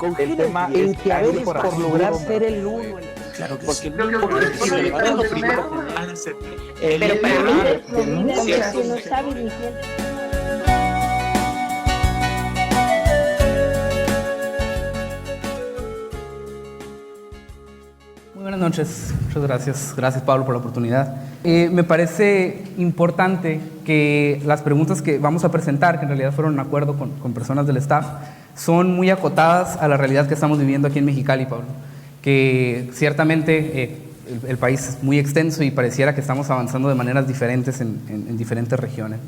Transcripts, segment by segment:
el tema en es que a veces por lograr así, ser el uno. Claro que porque sí. lo primero que van a hacer Pero para mí es Los líderes cierto que no saben ni quién. Muy buenas noches, muchas gracias. Gracias, Pablo, por la oportunidad. Me parece importante que las preguntas que vamos a presentar, que en realidad fueron en acuerdo con personas del staff, son muy acotadas a la realidad que estamos viviendo aquí en Mexicali, Pablo. Que ciertamente el país es muy extenso y pareciera que estamos avanzando de maneras diferentes en diferentes regiones.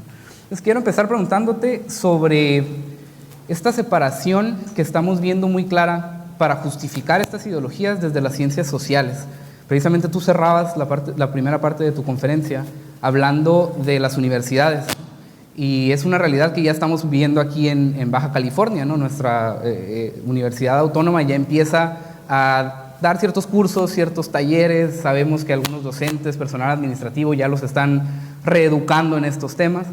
Entonces quiero empezar preguntándote sobre esta separación que estamos viendo muy clara para justificar estas ideologías desde las ciencias sociales. Precisamente tú cerrabas la primera parte de tu conferencia hablando de las universidades, y es una realidad que ya estamos viendo aquí en Baja California, ¿no? Nuestra universidad autónoma ya empieza a dar ciertos cursos, ciertos talleres. Sabemos que algunos docentes, personal administrativo ya los están reeducando en estos temas.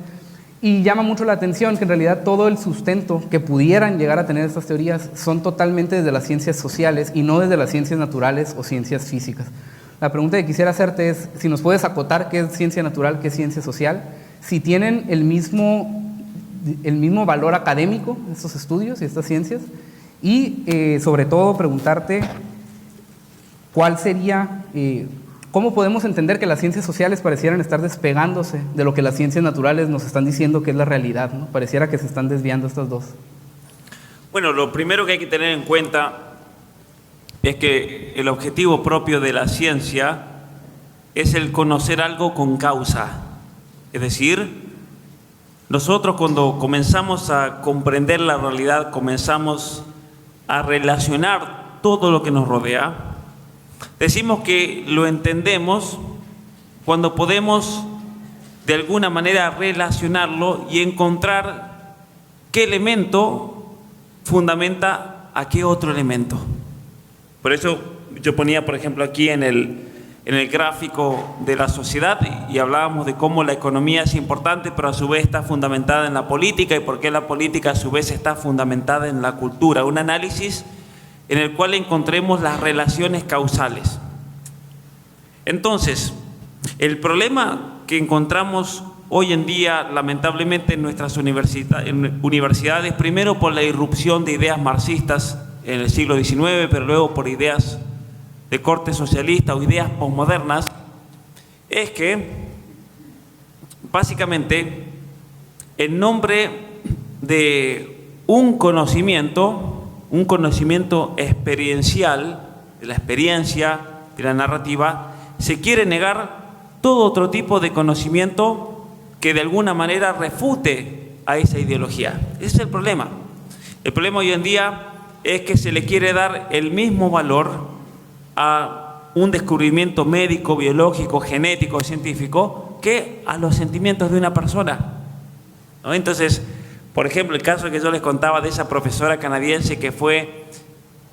Y llama mucho la atención que en realidad todo el sustento que pudieran llegar a tener estas teorías son totalmente desde las ciencias sociales y no desde las ciencias naturales o ciencias físicas. La pregunta que quisiera hacerte es si nos puedes acotar qué es ciencia natural, qué es ciencia social, si tienen el mismo valor académico estos estudios y estas ciencias, y sobre todo preguntarte cuál sería... ¿Cómo podemos entender que las ciencias sociales parecieran estar despegándose de lo que las ciencias naturales nos están diciendo que es la realidad, ¿no? Pareciera que se están desviando estas dos. Bueno, lo primero que hay que tener en cuenta es que el objetivo propio de la ciencia es el conocer algo con causa. Es decir, nosotros cuando comenzamos a comprender la realidad, comenzamos a relacionar todo lo que nos rodea. Decimos que lo entendemos cuando podemos de alguna manera relacionarlo y encontrar qué elemento fundamenta a qué otro elemento. Por eso yo ponía, por ejemplo, aquí en el gráfico de la sociedad y hablábamos de cómo la economía es importante, pero a su vez está fundamentada en la política, y por qué la política a su vez está fundamentada en la cultura. Un análisis en el cual encontremos las relaciones causales. Entonces, el problema que encontramos hoy en día, lamentablemente, en nuestras universidades, primero por la irrupción de ideas marxistas en el siglo XIX, pero luego por ideas de corte socialista o ideas posmodernas, es que, básicamente, en nombre de un conocimiento experiencial, de la experiencia, de la narrativa, se quiere negar todo otro tipo de conocimiento que de alguna manera refute a esa ideología. Ese es el problema. El problema hoy en día es que se le quiere dar el mismo valor a un descubrimiento médico, biológico, genético, científico, que a los sentimientos de una persona, ¿no? Entonces, por ejemplo, el caso que yo les contaba de esa profesora canadiense que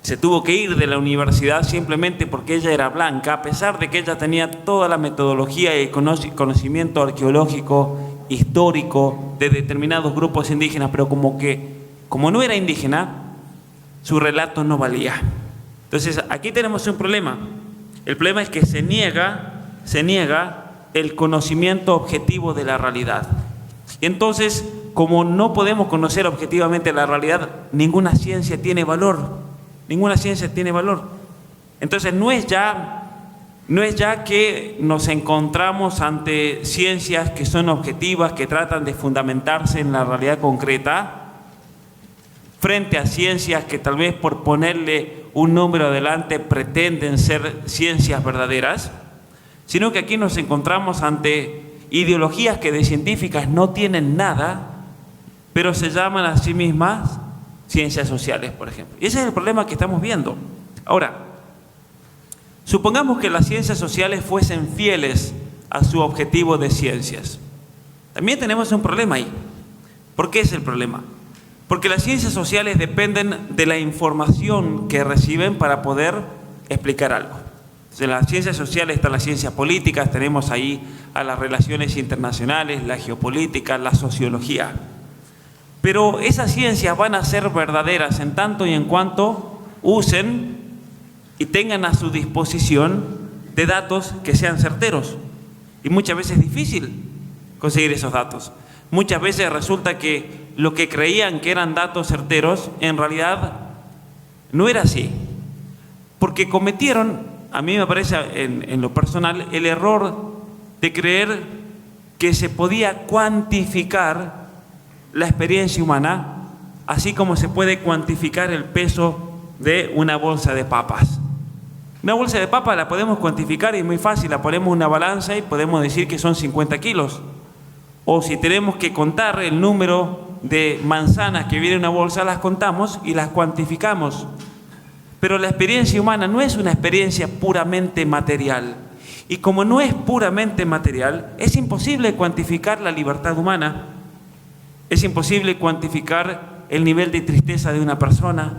se tuvo que ir de la universidad simplemente porque ella era blanca, a pesar de que ella tenía toda la metodología y conocimiento arqueológico, histórico, de determinados grupos indígenas, pero como no era indígena, su relato no valía. Entonces, aquí tenemos un problema. El problema es que se niega el conocimiento objetivo de la realidad. Y entonces, como no podemos conocer objetivamente la realidad, ninguna ciencia tiene valor. Ninguna ciencia tiene valor. Entonces no es ya que nos encontramos ante ciencias que son objetivas, que tratan de fundamentarse en la realidad concreta, frente a ciencias que tal vez por ponerle un número adelante pretenden ser ciencias verdaderas, sino que aquí nos encontramos ante ideologías que de científicas no tienen nada, pero se llaman a sí mismas ciencias sociales, por ejemplo. Y ese es el problema que estamos viendo. Ahora, supongamos que las ciencias sociales fuesen fieles a su objetivo de ciencias. También tenemos un problema ahí. ¿Por qué es el problema? Porque las ciencias sociales dependen de la información que reciben para poder explicar algo. En las ciencias sociales están las ciencias políticas, tenemos ahí a las relaciones internacionales, la geopolítica, la sociología. Pero esas ciencias van a ser verdaderas en tanto y en cuanto usen y tengan a su disposición de datos que sean certeros. Y muchas veces es difícil conseguir esos datos. Muchas veces resulta que lo que creían que eran datos certeros, en realidad no era así. Porque cometieron, a mí me parece en lo personal, el error de creer que se podía cuantificar la experiencia humana, así como se puede cuantificar el peso de una bolsa de papas. Una bolsa de papas la podemos cuantificar y es muy fácil, la ponemos en una balanza y podemos decir que son 50 kilos. O si tenemos que contar el número de manzanas que viene en una bolsa, las contamos y las cuantificamos. Pero la experiencia humana no es una experiencia puramente material. Y como no es puramente material, es imposible cuantificar la libertad humana. Es imposible cuantificar el nivel de tristeza de una persona.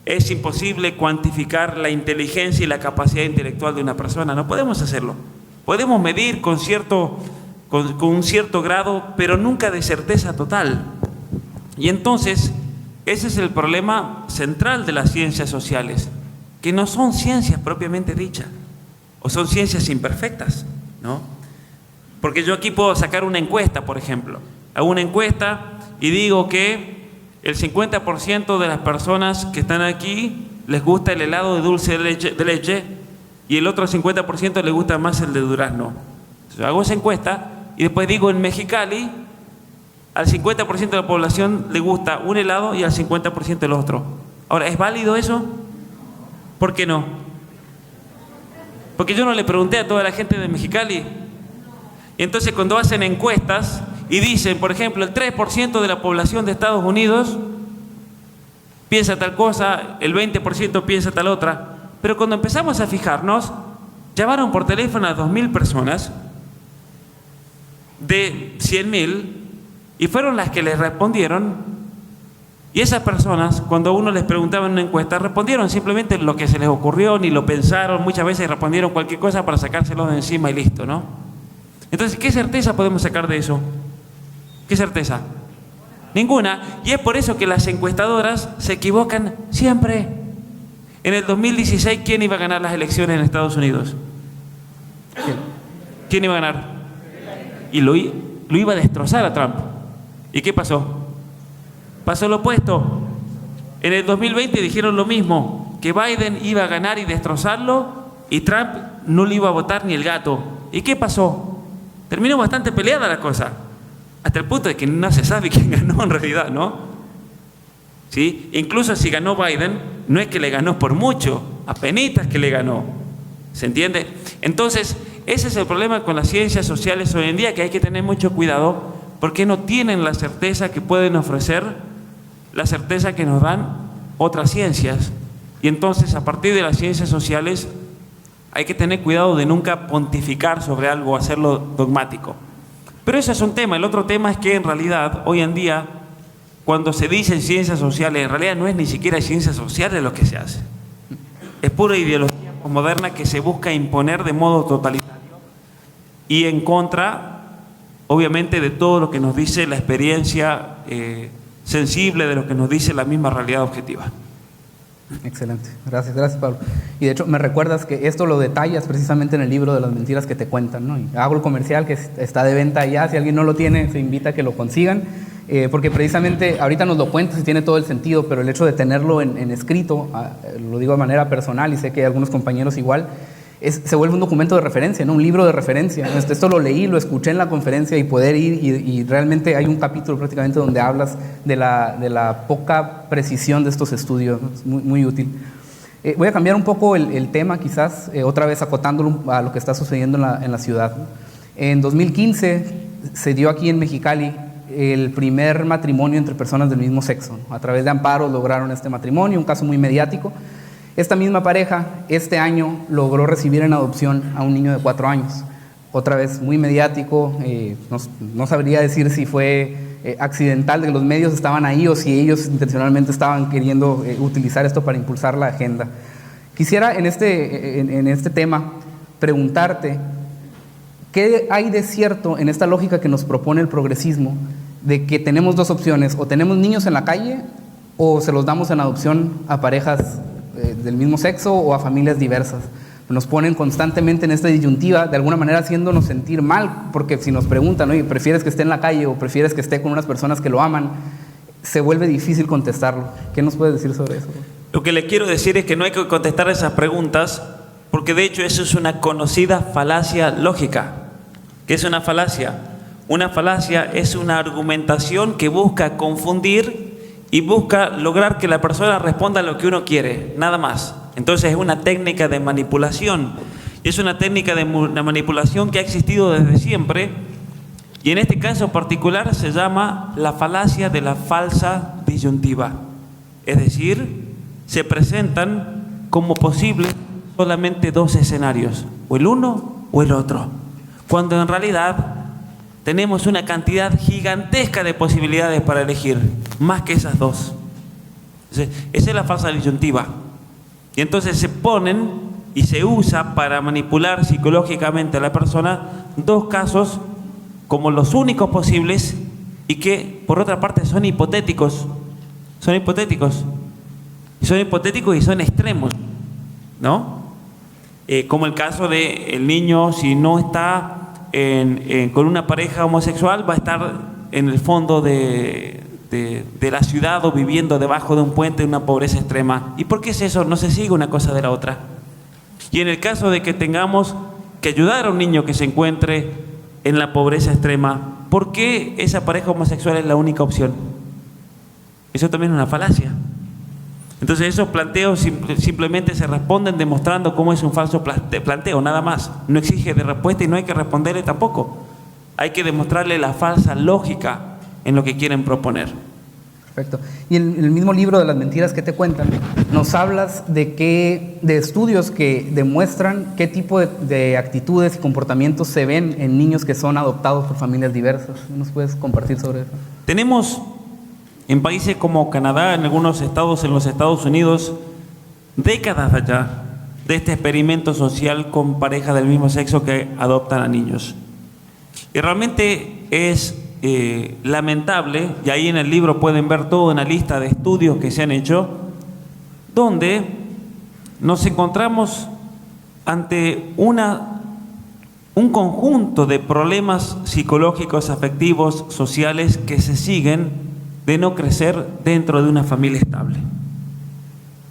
Es imposible cuantificar la inteligencia y la capacidad intelectual de una persona. No podemos hacerlo. Podemos medir con un cierto grado, pero nunca de certeza total. Y entonces, ese es el problema central de las ciencias sociales, que no son ciencias propiamente dichas, o son ciencias imperfectas, ¿no? Porque yo aquí puedo sacar una encuesta, por ejemplo. Hago una encuesta y digo que el 50% de las personas que están aquí les gusta el helado de dulce de leche y el otro 50% les gusta más el de durazno. Entonces, hago esa encuesta y después digo en Mexicali al 50% de la población le gusta un helado y al 50% el otro. Ahora, ¿es válido eso? ¿Por qué no? Porque yo no le pregunté a toda la gente de Mexicali. Y entonces cuando hacen encuestas y dicen, por ejemplo, el 3% de la población de Estados Unidos piensa tal cosa, el 20% piensa tal otra. Pero cuando empezamos a fijarnos, llamaron por teléfono a 2.000 personas de 100.000 y fueron las que les respondieron. Y esas personas, cuando uno les preguntaba en una encuesta, respondieron simplemente lo que se les ocurrió, ni lo pensaron, muchas veces respondieron cualquier cosa para sacárselo de encima y listo, ¿no? Entonces, ¿qué certeza podemos sacar de eso? ¿Qué certeza? Ninguna. Y es por eso que las encuestadoras se equivocan siempre. En el 2016, ¿quién iba a ganar las elecciones en Estados Unidos? ¿Quién iba a ganar? Y lo iba a destrozar a Trump. ¿Y qué pasó? Pasó lo opuesto. En el 2020 dijeron lo mismo, que Biden iba a ganar y destrozarlo, y Trump no le iba a votar ni el gato. ¿Y qué pasó? Terminó bastante peleada la cosa, hasta el punto de que no se sabe quién ganó en realidad, ¿no? ¿Sí? Incluso si ganó Biden, no es que le ganó por mucho, apenitas que le ganó. ¿Se entiende? Entonces, ese es el problema con las ciencias sociales hoy en día, que hay que tener mucho cuidado, porque no tienen la certeza que pueden ofrecer, la certeza que nos dan otras ciencias. Y entonces, a partir de las ciencias sociales, hay que tener cuidado de nunca pontificar sobre algo, hacerlo dogmático. Pero ese es un tema. El otro tema es que en realidad, hoy en día, cuando se dice ciencias sociales, en realidad no es ni siquiera ciencias sociales lo que se hace. Es pura ideología moderna que se busca imponer de modo totalitario y en contra, obviamente, de todo lo que nos dice la experiencia sensible, de lo que nos dice la misma realidad objetiva. Excelente, gracias Pablo. Y de hecho me recuerdas que esto lo detallas precisamente en el libro de las mentiras que te cuentan, ¿no? Y hago el comercial que está de venta allá, si alguien no lo tiene se invita a que lo consigan, porque precisamente ahorita nos lo cuentas y tiene todo el sentido, pero el hecho de tenerlo en escrito, lo digo de manera personal y sé que hay algunos compañeros igual, se vuelve un documento de referencia, ¿no? Un libro de referencia. Esto lo leí, lo escuché en la conferencia y poder ir y realmente hay un capítulo prácticamente donde hablas de la poca precisión de estos estudios, ¿no? Es muy, muy útil. Voy a cambiar un poco el tema quizás, otra vez acotándolo a lo que está sucediendo en la ciudad, ¿no? En 2015 se dio aquí en Mexicali el primer matrimonio entre personas del mismo sexo, ¿no? A través de amparos lograron este matrimonio, un caso muy mediático. Esta misma pareja este año logró recibir en adopción a un niño de 4 años. Otra vez muy mediático, no sabría decir si fue accidental de que los medios estaban ahí o si ellos intencionalmente estaban queriendo utilizar esto para impulsar la agenda. Quisiera en este tema preguntarte, ¿qué hay de cierto en esta lógica que nos propone el progresismo de que tenemos dos opciones, o tenemos niños en la calle o se los damos en adopción a parejas del mismo sexo o a familias diversas. Nos ponen constantemente en esta disyuntiva, de alguna manera haciéndonos sentir mal, porque si nos preguntan, oye, ¿prefieres que esté en la calle o prefieres que esté con unas personas que lo aman? Se vuelve difícil contestarlo. ¿Qué nos puedes decir sobre eso? Lo que le quiero decir es que no hay que contestar esas preguntas, porque de hecho eso es una conocida falacia lógica. ¿Qué es una falacia? Una falacia es una argumentación que busca confundir y busca lograr que la persona responda a lo que uno quiere, nada más. Entonces es una técnica de manipulación. Y es una técnica de manipulación que ha existido desde siempre. Y en este caso particular se llama la falacia de la falsa disyuntiva. Es decir, se presentan como posibles solamente dos escenarios, o el uno o el otro, cuando en realidad tenemos una cantidad gigantesca de posibilidades para elegir, más que esas dos. Entonces, esa es la falsa disyuntiva. Y entonces se ponen y se usa para manipular psicológicamente a la persona dos casos como los únicos posibles y que por otra parte son hipotéticos. Son hipotéticos. Son hipotéticos y son extremos, ¿no? Como el caso de el niño, si no está con una pareja homosexual, va a estar en el fondo de la ciudad o viviendo debajo de un puente en una pobreza extrema. ¿Y por qué es eso? No se sigue una cosa de la otra. Y en el caso de que tengamos que ayudar a un niño que se encuentre en la pobreza extrema, ¿por qué esa pareja homosexual es la única opción? Eso también es una falacia. Entonces esos planteos simplemente se responden demostrando cómo es un falso planteo, nada más. No exige de respuesta y no hay que responderle tampoco. Hay que demostrarle la falsa lógica en lo que quieren proponer. Perfecto. Y en el mismo libro de las mentiras que te cuentan, nos hablas de estudios que demuestran qué tipo de actitudes y comportamientos se ven en niños que son adoptados por familias diversas. ¿Nos puedes compartir sobre eso? Tenemos en países como Canadá, en algunos estados en los Estados Unidos, décadas allá de este experimento social con parejas del mismo sexo que adoptan a niños. Y realmente es lamentable, y ahí en el libro pueden ver toda una lista de estudios que se han hecho, donde nos encontramos ante un conjunto de problemas psicológicos, afectivos, sociales que se siguen de no crecer dentro de una familia estable.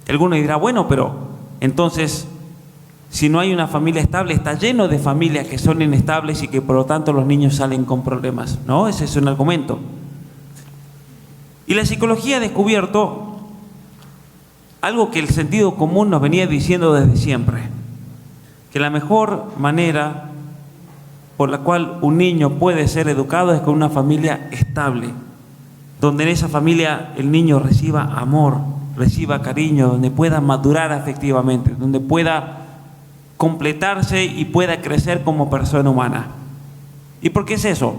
Alguno dirá, bueno, pero entonces, si no hay una familia estable, está lleno de familias que son inestables y que por lo tanto los niños salen con problemas, ¿no? Ese es un argumento. Y la psicología ha descubierto algo que el sentido común nos venía diciendo desde siempre, que la mejor manera por la cual un niño puede ser educado es con una familia estable, donde en esa familia el niño reciba amor, reciba cariño, donde pueda madurar afectivamente, donde pueda completarse y pueda crecer como persona humana. ¿Y por qué es eso?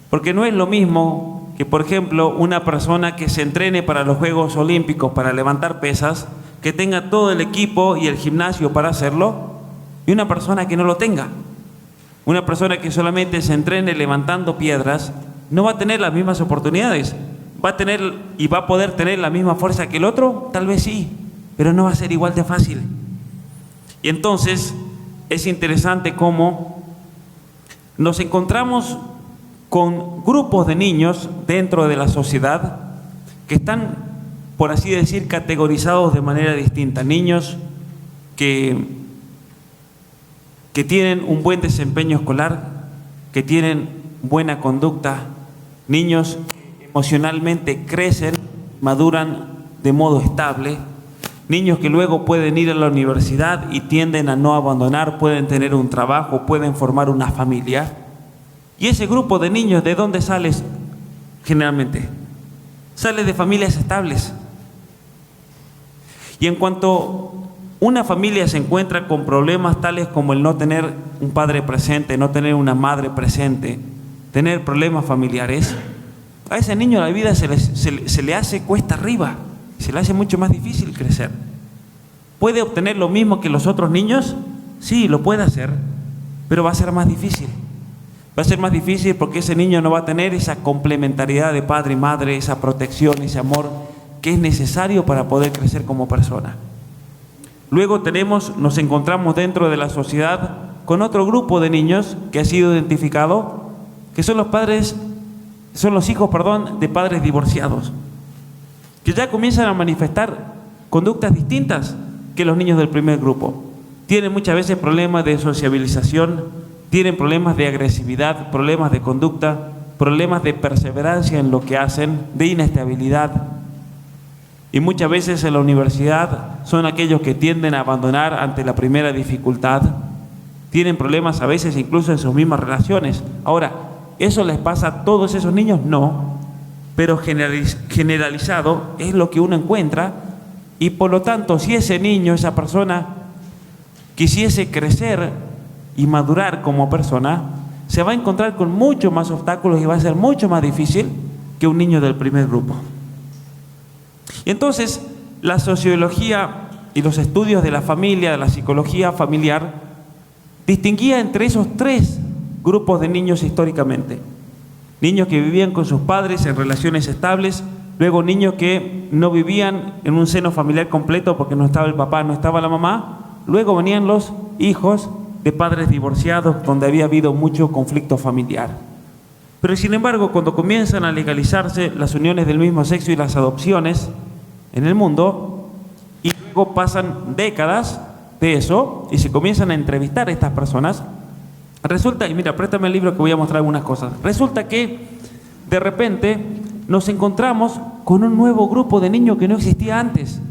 Porque no es lo mismo que, por ejemplo, una persona que se entrene para los Juegos Olímpicos para levantar pesas, que tenga todo el equipo y el gimnasio para hacerlo, y una persona que no lo tenga. Una persona que solamente se entrene levantando piedras no va a tener las mismas oportunidades. ¿Va a tener y va a poder tener la misma fuerza que el otro? Tal vez sí, pero no va a ser igual de fácil. Y entonces es interesante cómo nos encontramos con grupos de niños dentro de la sociedad que están, por así decir, categorizados de manera distinta. Niños que tienen un buen desempeño escolar, que tienen buena conducta, niños que emocionalmente crecen, maduran de modo estable, niños que luego pueden ir a la universidad y tienden a no abandonar, pueden tener un trabajo, pueden formar una familia. Y ese grupo de niños, ¿de dónde sale generalmente? Sale de familias estables. Y en cuanto una familia se encuentra con problemas tales como el no tener un padre presente, no tener una madre presente, tener problemas familiares, a ese niño la vida se le hace cuesta arriba, se le hace mucho más difícil crecer. ¿Puede obtener lo mismo que los otros niños? Sí, lo puede hacer, pero va a ser más difícil. Va a ser más difícil porque ese niño no va a tener esa complementariedad de padre y madre, esa protección, ese amor que es necesario para poder crecer como persona. Luego nos encontramos dentro de la sociedad con otro grupo de niños que ha sido identificado, que son los hijos de padres divorciados, que ya comienzan a manifestar conductas distintas que los niños del primer grupo. Tienen muchas veces problemas de sociabilización, tienen problemas de agresividad, problemas de conducta, problemas de perseverancia en lo que hacen, de inestabilidad. Y muchas veces en la universidad son aquellos que tienden a abandonar ante la primera dificultad. Tienen problemas a veces incluso en sus mismas relaciones. Ahora, ¿eso les pasa a todos esos niños? No, pero generalizado es lo que uno encuentra. Y por lo tanto, si ese niño, esa persona, quisiese crecer y madurar como persona, se va a encontrar con mucho más obstáculos y va a ser mucho más difícil que un niño del primer grupo. Y entonces, la sociología y los estudios de la familia, de la psicología familiar, distinguía entre esos tres grupos de niños históricamente. Niños que vivían con sus padres en relaciones estables, luego niños que no vivían en un seno familiar completo porque no estaba el papá, no estaba la mamá, luego venían los hijos de padres divorciados donde había habido mucho conflicto familiar. Pero sin embargo, cuando comienzan a legalizarse las uniones del mismo sexo y las adopciones en el mundo, y luego pasan décadas de eso y se comienzan a entrevistar a estas personas, resulta, y mira, préstame el libro que voy a mostrar algunas cosas, resulta que de repente nos encontramos con un nuevo grupo de niños que no existía antes.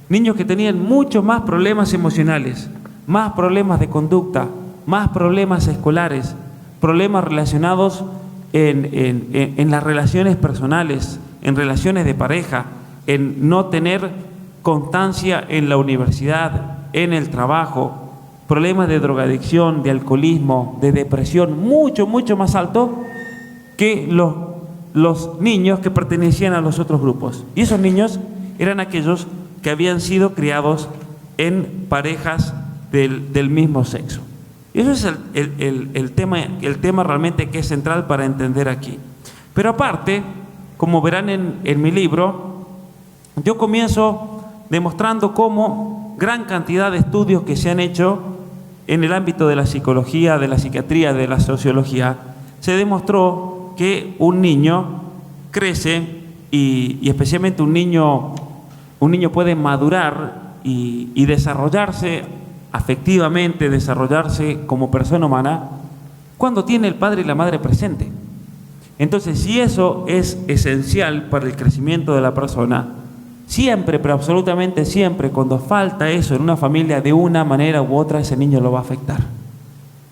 Niños que tenían muchos más problemas emocionales, más problemas de conducta, más problemas escolares, problemas relacionados en las relaciones personales, en relaciones de pareja, en no tener constancia en la universidad, en el trabajo, problemas de drogadicción, de alcoholismo, de depresión, mucho más alto que los niños que pertenecían a los otros grupos. Y esos niños eran aquellos que habían sido criados en parejas del mismo sexo. Y eso es el tema realmente que es central para entender aquí. Pero aparte, como verán en mi libro, yo comienzo demostrando cómo gran cantidad de estudios que se han hecho en el ámbito de la psicología, de la psiquiatría, de la sociología, se demostró que un niño crece y especialmente un niño puede madurar y desarrollarse afectivamente, desarrollarse como persona humana cuando tiene el padre y la madre presente. Entonces, si eso es esencial para el crecimiento de la persona, siempre, pero absolutamente siempre, cuando falta eso en una familia de una manera u otra, ese niño lo va a afectar.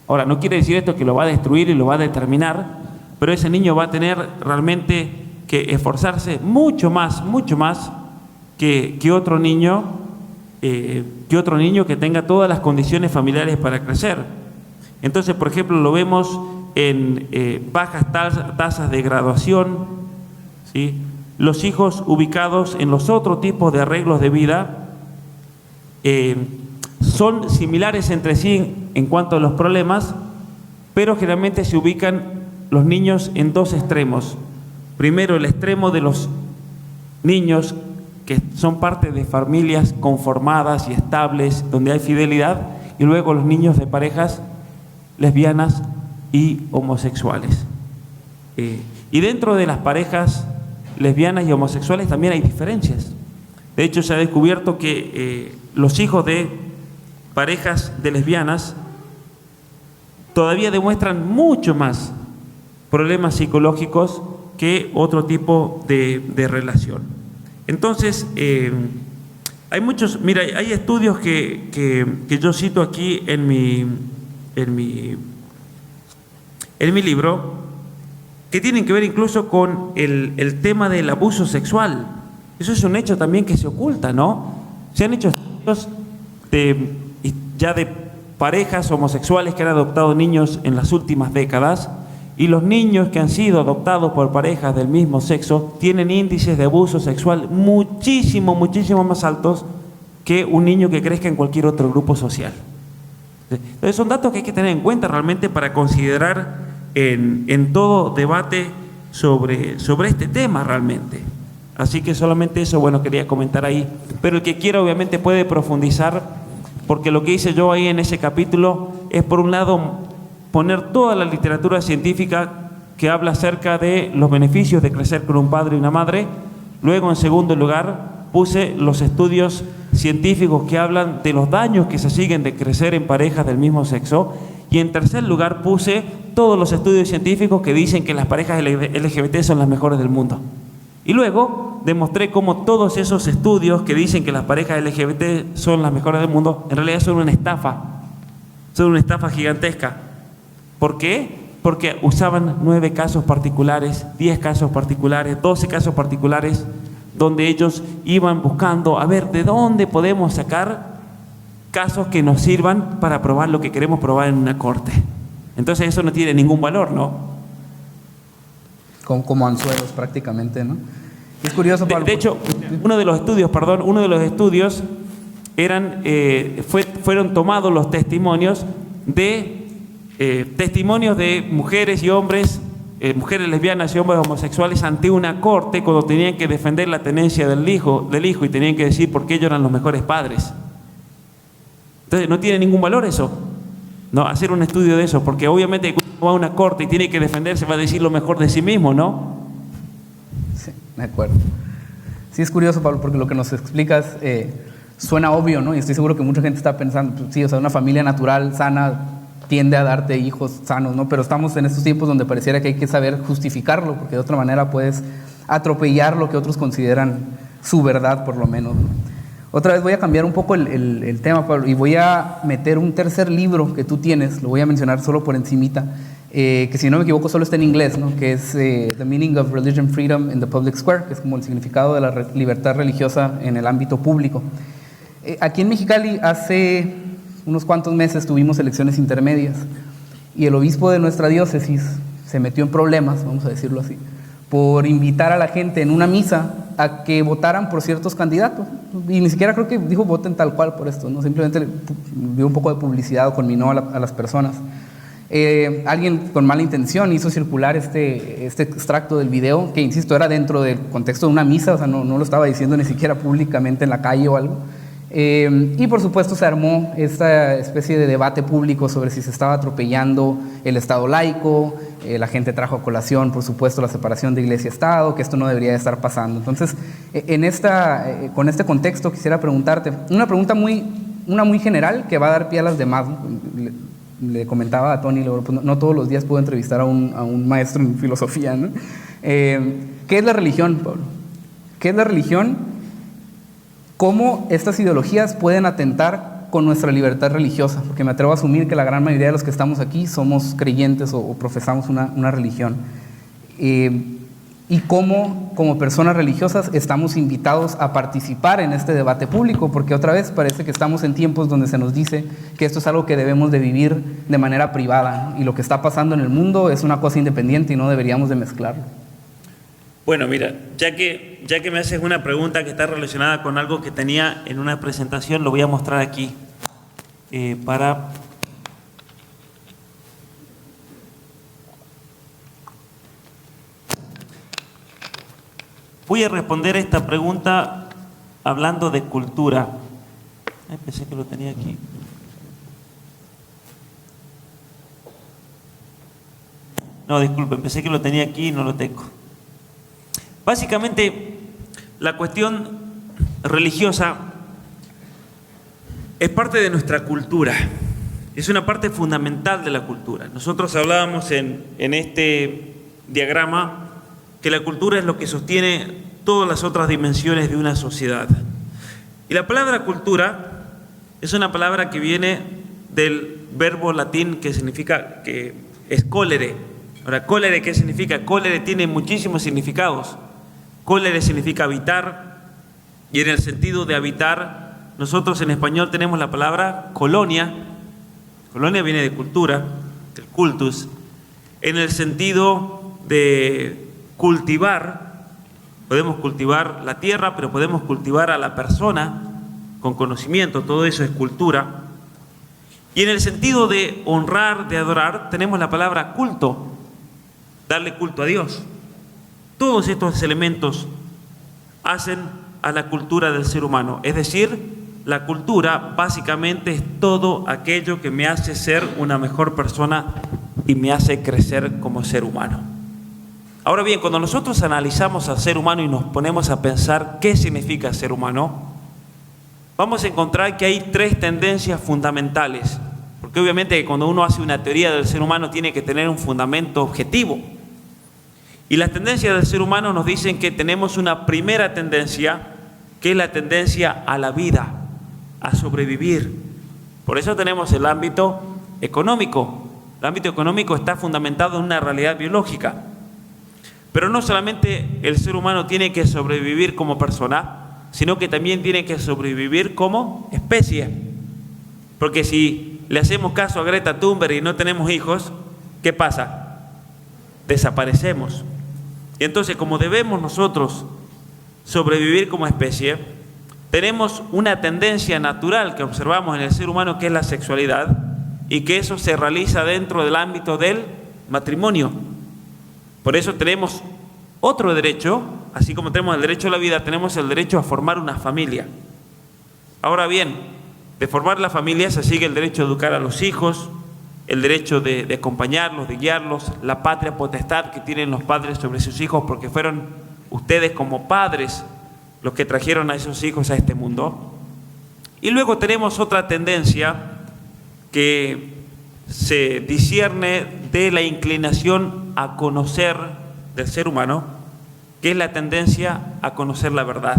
Ahora, no quiere decir esto que lo va a destruir y lo va a determinar, pero ese niño va a tener realmente que esforzarse mucho más que otro niño que tenga todas las condiciones familiares para crecer. Entonces, por ejemplo, lo vemos en bajas tasas de graduación, ¿sí? Los hijos ubicados en los otros tipos de arreglos de vida son similares entre sí en cuanto a los problemas, pero generalmente se ubican los niños en dos extremos. Primero, el extremo de los niños que son parte de familias conformadas y estables, donde hay fidelidad, y luego los niños de parejas lesbianas y homosexuales. Y dentro de las parejas lesbianas y homosexuales también hay diferencias. De hecho, se ha descubierto que los hijos de parejas de lesbianas todavía demuestran mucho más problemas psicológicos que otro tipo de relación. Entonces, hay estudios que yo cito aquí en mi libro, que tienen que ver incluso con el tema del abuso sexual. Eso es un hecho también que se oculta, ¿no? Se han hecho estudios de parejas homosexuales que han adoptado niños en las últimas décadas, y los niños que han sido adoptados por parejas del mismo sexo tienen índices de abuso sexual muchísimo más altos que un niño que crezca en cualquier otro grupo social. Entonces son datos que hay que tener en cuenta realmente para considerar en todo debate sobre este tema realmente. Así que solamente eso, bueno, quería comentar ahí. Pero el que quiera obviamente puede profundizar, porque lo que hice yo ahí en ese capítulo es, por un lado, poner toda la literatura científica que habla acerca de los beneficios de crecer con un padre y una madre. Luego, en segundo lugar, puse los estudios científicos que hablan de los daños que se siguen de crecer en parejas del mismo sexo. Y en tercer lugar, puse todos los estudios científicos que dicen que las parejas LGBT son las mejores del mundo. Y luego demostré cómo todos esos estudios que dicen que las parejas LGBT son las mejores del mundo, en realidad son una estafa gigantesca. ¿Por qué? Porque usaban 9 casos particulares, 10 casos particulares, 12 casos particulares, donde ellos iban buscando a ver de dónde podemos sacar casos que nos sirvan para probar lo que queremos probar en una corte. Entonces eso no tiene ningún valor, ¿no? Como anzuelos prácticamente, ¿no? Y es curioso, Pablo. De hecho, uno de los estudios fueron tomados los testimonios de mujeres y hombres, mujeres lesbianas y hombres homosexuales ante una corte cuando tenían que defender la tenencia del hijo y tenían que decir por qué ellos eran los mejores padres. Entonces no tiene ningún valor eso, no hacer un estudio de eso, porque obviamente cuando va a una corte y tiene que defenderse va a decir lo mejor de sí mismo, ¿no? Sí, de acuerdo. Sí, es curioso, Pablo, porque lo que nos explicas suena obvio, ¿no? Y estoy seguro que mucha gente está pensando, pues, sí, o sea, una familia natural, sana, tiende a darte hijos sanos, ¿no? Pero estamos en estos tiempos donde pareciera que hay que saber justificarlo, porque de otra manera puedes atropellar lo que otros consideran su verdad, por lo menos, ¿no? Otra vez voy a cambiar un poco el tema, Pablo, y voy a meter un tercer libro que tú tienes, lo voy a mencionar solo por encimita, que si no me equivoco solo está en inglés, ¿no? Que es The Meaning of Religion Freedom in the Public Square, que es como el significado de la libertad religiosa en el ámbito público. Aquí en Mexicali hace unos cuantos meses tuvimos elecciones intermedias y el obispo de nuestra diócesis se metió en problemas, vamos a decirlo así, por invitar a la gente en una misa a que votaran por ciertos candidatos. Y ni siquiera creo que dijo voten tal cual por esto, ¿no? Simplemente dio un poco de publicidad o conminó a las personas. Alguien con mala intención hizo circular este extracto del video, que insisto, era dentro del contexto de una misa, o sea, no lo estaba diciendo ni siquiera públicamente en la calle o algo. Y por supuesto se armó esta especie de debate público sobre si se estaba atropellando el Estado laico. La gente trajo a colación, por supuesto, la separación de Iglesia-Estado, que esto no debería de estar pasando. Entonces, con este contexto quisiera preguntarte una pregunta muy general que va a dar pie a las demás, ¿no? Le comentaba a Tony, pues no todos los días puedo entrevistar a un maestro en filosofía, ¿no? ¿Qué es la religión, Pablo? ¿Qué es la religión? ¿Cómo estas ideologías pueden atentar con nuestra libertad religiosa? Porque me atrevo a asumir que la gran mayoría de los que estamos aquí somos creyentes o profesamos una religión. Y cómo, como personas religiosas, estamos invitados a participar en este debate público, porque otra vez parece que estamos en tiempos donde se nos dice que esto es algo que debemos de vivir de manera privada, y lo que está pasando en el mundo es una cosa independiente y no deberíamos de mezclarlo. Bueno, mira, ya que me haces una pregunta que está relacionada con algo que tenía en una presentación, lo voy a mostrar aquí para... Voy a responder esta pregunta hablando de cultura. Pensé que lo tenía aquí. No, disculpen, pensé que lo tenía aquí y no lo tengo. Básicamente, la cuestión religiosa es parte de nuestra cultura. Es una parte fundamental de la cultura. Nosotros hablábamos en este diagrama que la cultura es lo que sostiene todas las otras dimensiones de una sociedad. Y la palabra cultura es una palabra que viene del verbo latín que significa, que es colere. Ahora, colere, ¿qué significa? Colere tiene muchísimos significados. Colere significa habitar, y en el sentido de habitar, nosotros en español tenemos la palabra colonia. Colonia viene de cultura, del cultus. En el sentido de cultivar, podemos cultivar la tierra, pero podemos cultivar a la persona con conocimiento, todo eso es cultura. Y en el sentido de honrar, de adorar, tenemos la palabra culto, darle culto a Dios. Todos estos elementos hacen a la cultura del ser humano. Es decir, la cultura básicamente es todo aquello que me hace ser una mejor persona y me hace crecer como ser humano. Ahora bien, cuando nosotros analizamos al ser humano y nos ponemos a pensar qué significa ser humano, vamos a encontrar que hay tres tendencias fundamentales, porque obviamente cuando uno hace una teoría del ser humano tiene que tener un fundamento objetivo. Y las tendencias del ser humano nos dicen que tenemos una primera tendencia, que es la tendencia a la vida, a sobrevivir. Por eso tenemos el ámbito económico. El ámbito económico está fundamentado en una realidad biológica. Pero no solamente el ser humano tiene que sobrevivir como persona, sino que también tiene que sobrevivir como especie. Porque si le hacemos caso a Greta Thunberg y no tenemos hijos, ¿qué pasa? Desaparecemos. Y entonces, como debemos nosotros sobrevivir como especie, tenemos una tendencia natural que observamos en el ser humano, que es la sexualidad, y que eso se realiza dentro del ámbito del matrimonio. Por eso tenemos otro derecho, así como tenemos el derecho a la vida, tenemos el derecho a formar una familia. Ahora bien, de formar la familia se sigue el derecho a educar a los hijos, el derecho de acompañarlos, de guiarlos, la patria potestad que tienen los padres sobre sus hijos, porque fueron ustedes como padres los que trajeron a esos hijos a este mundo. Y luego tenemos otra tendencia que se discierne de la inclinación a conocer del ser humano, que es la tendencia a conocer la verdad,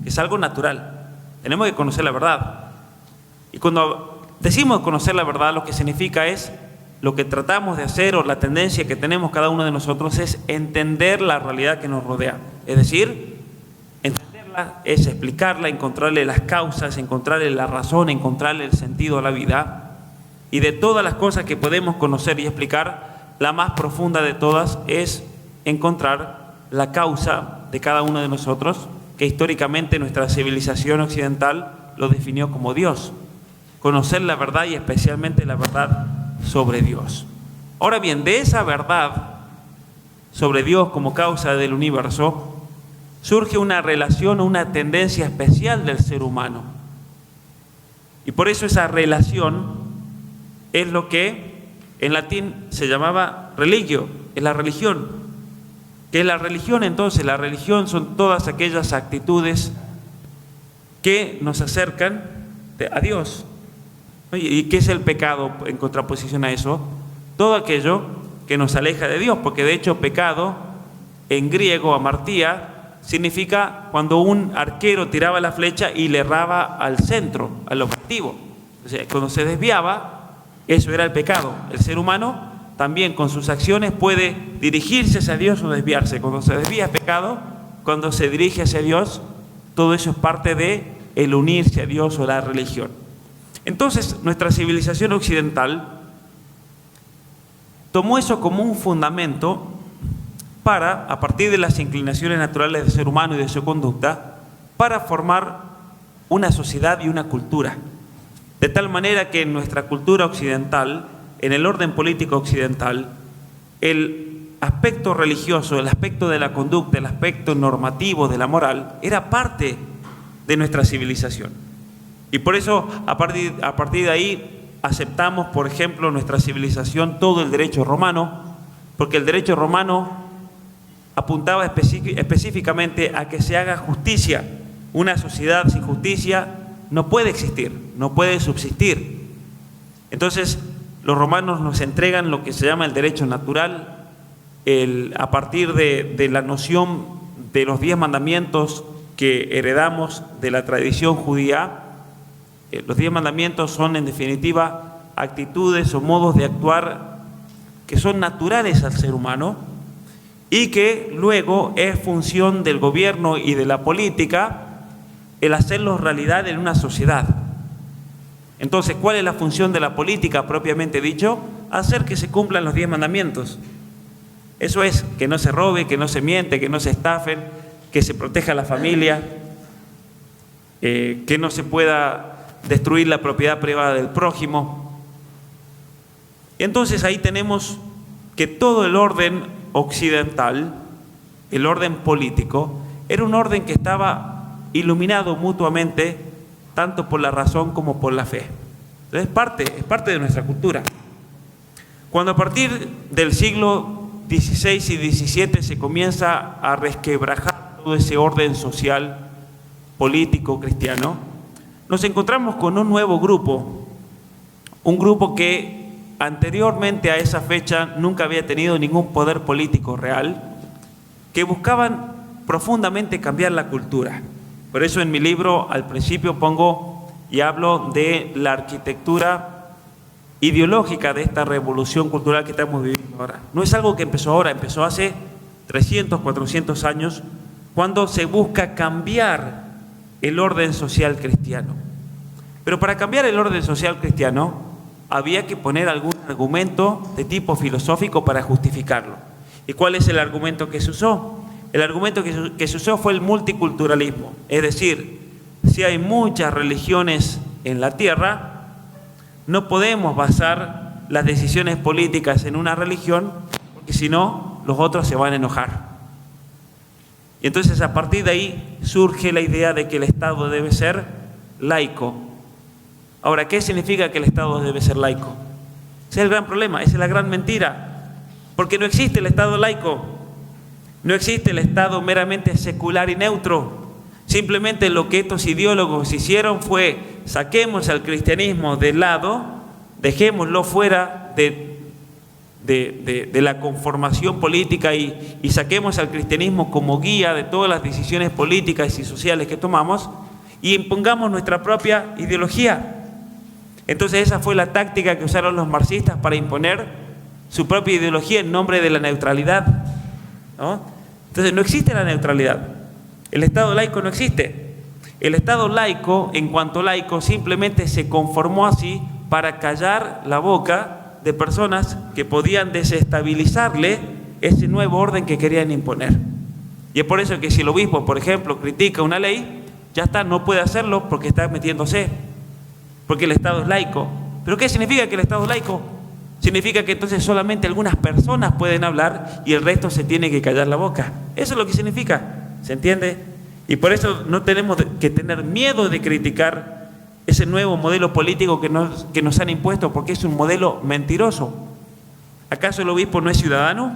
que es algo natural. Tenemos que conocer la verdad. Y cuando decimos conocer la verdad, lo que significa es, lo que tratamos de hacer, o la tendencia que tenemos cada uno de nosotros, es entender la realidad que nos rodea. Es decir, entenderla es explicarla, encontrarle las causas, encontrarle la razón, encontrarle el sentido a la vida. Y de todas las cosas que podemos conocer y explicar, la más profunda de todas es encontrar la causa de cada uno de nosotros, que históricamente nuestra civilización occidental lo definió como Dios. Conocer la verdad, y especialmente la verdad sobre Dios. Ahora bien, de esa verdad sobre Dios como causa del universo, surge una relación o una tendencia especial del ser humano. Y por eso esa relación es lo que en latín se llamaba religio, es la religión. ¿Qué es la religión entonces? La religión son todas aquellas actitudes que nos acercan a Dios. ¿Y qué es el pecado en contraposición a eso? Todo aquello que nos aleja de Dios, porque de hecho pecado en griego, amartía, significa cuando un arquero tiraba la flecha y le erraba al centro, al objetivo. O sea, cuando se desviaba, eso era el pecado. El ser humano también con sus acciones puede dirigirse hacia Dios o desviarse. Cuando se desvía es pecado, cuando se dirige hacia Dios, todo eso es parte de el unirse a Dios o la religión. Entonces, nuestra civilización occidental tomó eso como un fundamento para, a partir de las inclinaciones naturales del ser humano y de su conducta, para formar una sociedad y una cultura. De tal manera que en nuestra cultura occidental, en el orden político occidental, el aspecto religioso, el aspecto de la conducta, el aspecto normativo de la moral, era parte de nuestra civilización. Y por eso, a partir de ahí, aceptamos, por ejemplo, nuestra civilización todo el derecho romano, porque el derecho romano apuntaba específicamente a que se haga justicia. Una sociedad sin justicia no puede existir, no puede subsistir. Entonces, los romanos nos entregan lo que se llama el derecho natural, a partir de la noción de los 10 mandamientos que heredamos de la tradición judía. Los 10 mandamientos son, en definitiva, actitudes o modos de actuar que son naturales al ser humano y que luego es función del gobierno y de la política el hacerlos realidad en una sociedad. Entonces, ¿cuál es la función de la política propiamente dicho? Hacer que se cumplan los 10 mandamientos. Eso es, que no se robe, que no se miente, que no se estafen, que se proteja la familia, que no se pueda destruir la propiedad privada del prójimo. Y entonces ahí tenemos que todo el orden occidental, el orden político, era un orden que estaba iluminado mutuamente, tanto por la razón como por la fe. Entonces es parte de nuestra cultura. Cuando a partir del siglo XVI y XVII se comienza a resquebrajar todo ese orden social, político, cristiano, nos encontramos con un nuevo grupo, un grupo que anteriormente a esa fecha nunca había tenido ningún poder político real, que buscaban profundamente cambiar la cultura. Por eso en mi libro al principio pongo y hablo de la arquitectura ideológica de esta revolución cultural que estamos viviendo ahora. No es algo que empezó ahora, empezó hace 300, 400 años, cuando se busca cambiar el orden social cristiano. Pero para cambiar el orden social cristiano había que poner algún argumento de tipo filosófico para justificarlo. ¿Y cuál es el argumento que se usó? El argumento que se usó fue el multiculturalismo. Es decir, si hay muchas religiones en la tierra, no podemos basar las decisiones políticas en una religión, porque si no, los otros se van a enojar. Y entonces a partir de ahí surge la idea de que el Estado debe ser laico. Ahora, ¿qué significa que el Estado debe ser laico? Ese es el gran problema, esa es la gran mentira, porque no existe el Estado laico, no existe el Estado meramente secular y neutro. Simplemente lo que estos ideólogos hicieron fue: saquemos al cristianismo de lado, dejémoslo fuera de la conformación política y saquemos al cristianismo como guía de todas las decisiones políticas y sociales que tomamos y impongamos nuestra propia ideología. Entonces esa fue la táctica que usaron los marxistas para imponer su propia ideología en nombre de la neutralidad, ¿no? Entonces no existe la neutralidad. El Estado laico no existe. El Estado laico, en cuanto laico, simplemente se conformó así para callar la boca de personas que podían desestabilizarle ese nuevo orden que querían imponer. Y es por eso que si el obispo, por ejemplo, critica una ley, ya está, no puede hacerlo porque está metiéndose, porque el Estado es laico. ¿Pero qué significa que el Estado es laico? Significa que entonces solamente algunas personas pueden hablar y el resto se tiene que callar la boca. Eso es lo que significa. ¿Se entiende? Y por eso no tenemos que tener miedo de criticar ese nuevo modelo político que nos han impuesto, porque es un modelo mentiroso. ¿Acaso el obispo no es ciudadano?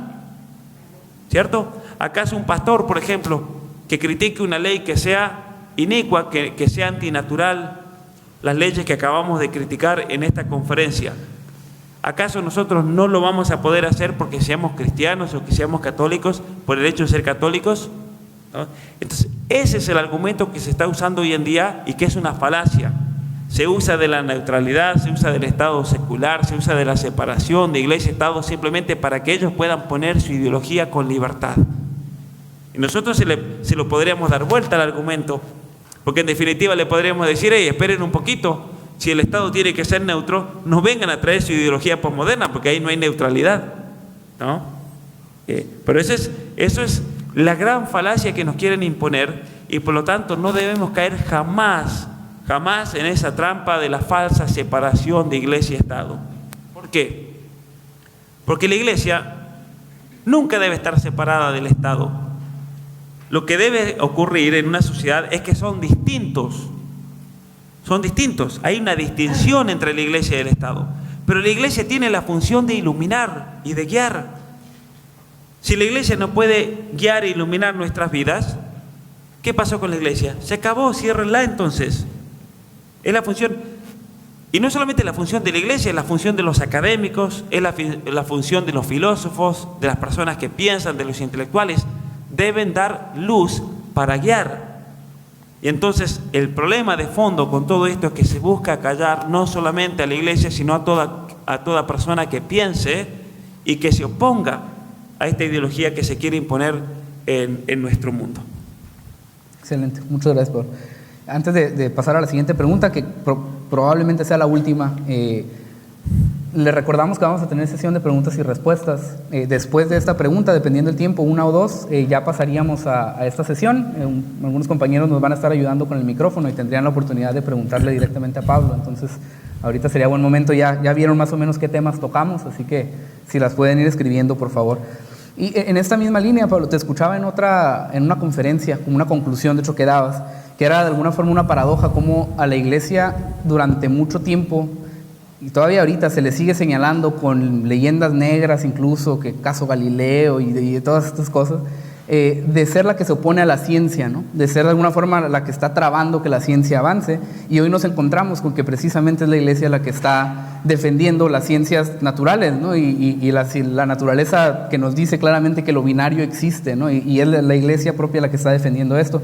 ¿Cierto? ¿Acaso un pastor, por ejemplo, que critique una ley que sea inicua, que sea antinatural, las leyes que acabamos de criticar en esta conferencia? ¿Acaso nosotros no lo vamos a poder hacer porque seamos cristianos o que seamos católicos, por el hecho de ser católicos? ¿No? Entonces, ese es el argumento que se está usando hoy en día y que es una falacia. Se usa de la neutralidad, se usa del Estado secular, se usa de la separación de Iglesia y Estado simplemente para que ellos puedan poner su ideología con libertad. Y nosotros se lo podríamos dar vuelta al argumento, porque en definitiva le podríamos decir: hey, esperen un poquito, si el Estado tiene que ser neutro, no vengan a traer su ideología posmoderna, porque ahí no hay neutralidad, ¿no? Pero eso es la gran falacia que nos quieren imponer, y por lo tanto no debemos caer jamás en esa trampa de la falsa separación de Iglesia y Estado. ¿Por qué? Porque la Iglesia nunca debe estar separada del Estado. Lo que debe ocurrir en una sociedad es que son distintos, hay una distinción entre la Iglesia y el Estado, pero la Iglesia tiene la función de iluminar y de guiar. Si la Iglesia no puede guiar e iluminar nuestras vidas, ¿qué pasó con la Iglesia? Se acabó, ciérrenla entonces. Es la función, y no solamente la función de la Iglesia, es la función de los académicos, es la función de los filósofos, de las personas que piensan, de los intelectuales. Deben dar luz para guiar. Y entonces el problema de fondo con todo esto es que se busca callar no solamente a la Iglesia, sino a toda persona que piense y que se oponga a esta ideología que se quiere imponer en nuestro mundo. Excelente, muchas gracias, Pablo. Antes de pasar a la siguiente pregunta, que probablemente sea la última, le recordamos que vamos a tener sesión de preguntas y respuestas. Después de esta pregunta, dependiendo del tiempo, una o dos, ya pasaríamos a esta sesión. Algunos compañeros nos van a estar ayudando con el micrófono y tendrían la oportunidad de preguntarle directamente a Pablo. Entonces, ahorita sería buen momento. Ya vieron más o menos qué temas tocamos, así que si las pueden ir escribiendo, por favor. Y en esta misma línea, Pablo, te escuchaba en una conferencia, como una conclusión de hecho que dabas, que era de alguna forma una paradoja, como a la iglesia durante mucho tiempo, y todavía ahorita se le sigue señalando con leyendas negras incluso, que caso Galileo y de todas estas cosas, de ser la que se opone a la ciencia, ¿no? De ser de alguna forma la que está trabando que la ciencia avance, y hoy nos encontramos con que precisamente es la iglesia la que está defendiendo las ciencias naturales, ¿no? Y la naturaleza que nos dice claramente que lo binario existe, ¿no? Y es la iglesia propia la que está defendiendo esto.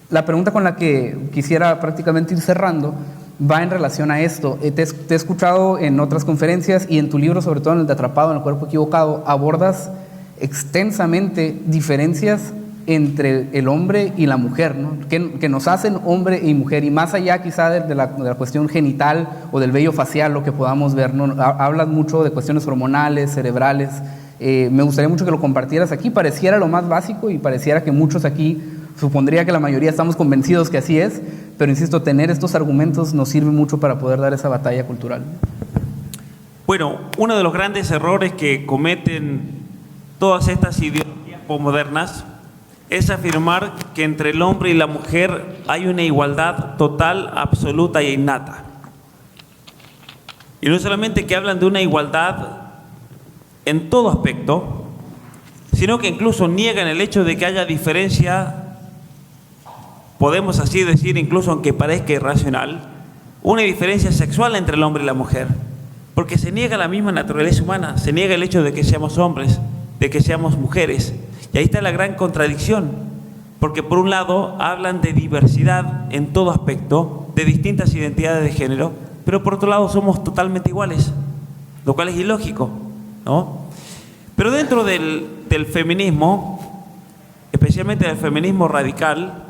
La pregunta con la que quisiera prácticamente ir cerrando va en relación a esto. Te he escuchado en otras conferencias y en tu libro, sobre todo en el de Atrapado en el Cuerpo Equivocado, abordas extensamente diferencias entre el hombre y la mujer, ¿no? que nos hacen hombre y mujer, y más allá quizá de la cuestión genital o del vello facial, lo que podamos ver, ¿no? Hablas mucho de cuestiones hormonales, cerebrales. Me gustaría mucho que lo compartieras aquí. Pareciera lo más básico y pareciera que muchos aquí, supondría que la mayoría estamos convencidos que así es, pero insisto, tener estos argumentos nos sirve mucho para poder dar esa batalla cultural. Bueno, uno de los grandes errores que cometen todas estas ideologías posmodernas es afirmar que entre el hombre y la mujer hay una igualdad total, absoluta e innata. Y no solamente que hablan de una igualdad en todo aspecto, sino que incluso niegan el hecho de que haya diferencia, podemos así decir, incluso aunque parezca irracional, una diferencia sexual entre el hombre y la mujer, porque se niega la misma naturaleza humana, se niega el hecho de que seamos hombres, de que seamos mujeres. Y ahí está la gran contradicción, porque por un lado hablan de diversidad en todo aspecto, de distintas identidades de género, pero por otro lado somos totalmente iguales, lo cual es ilógico, ¿no? Pero dentro del feminismo, especialmente del feminismo radical,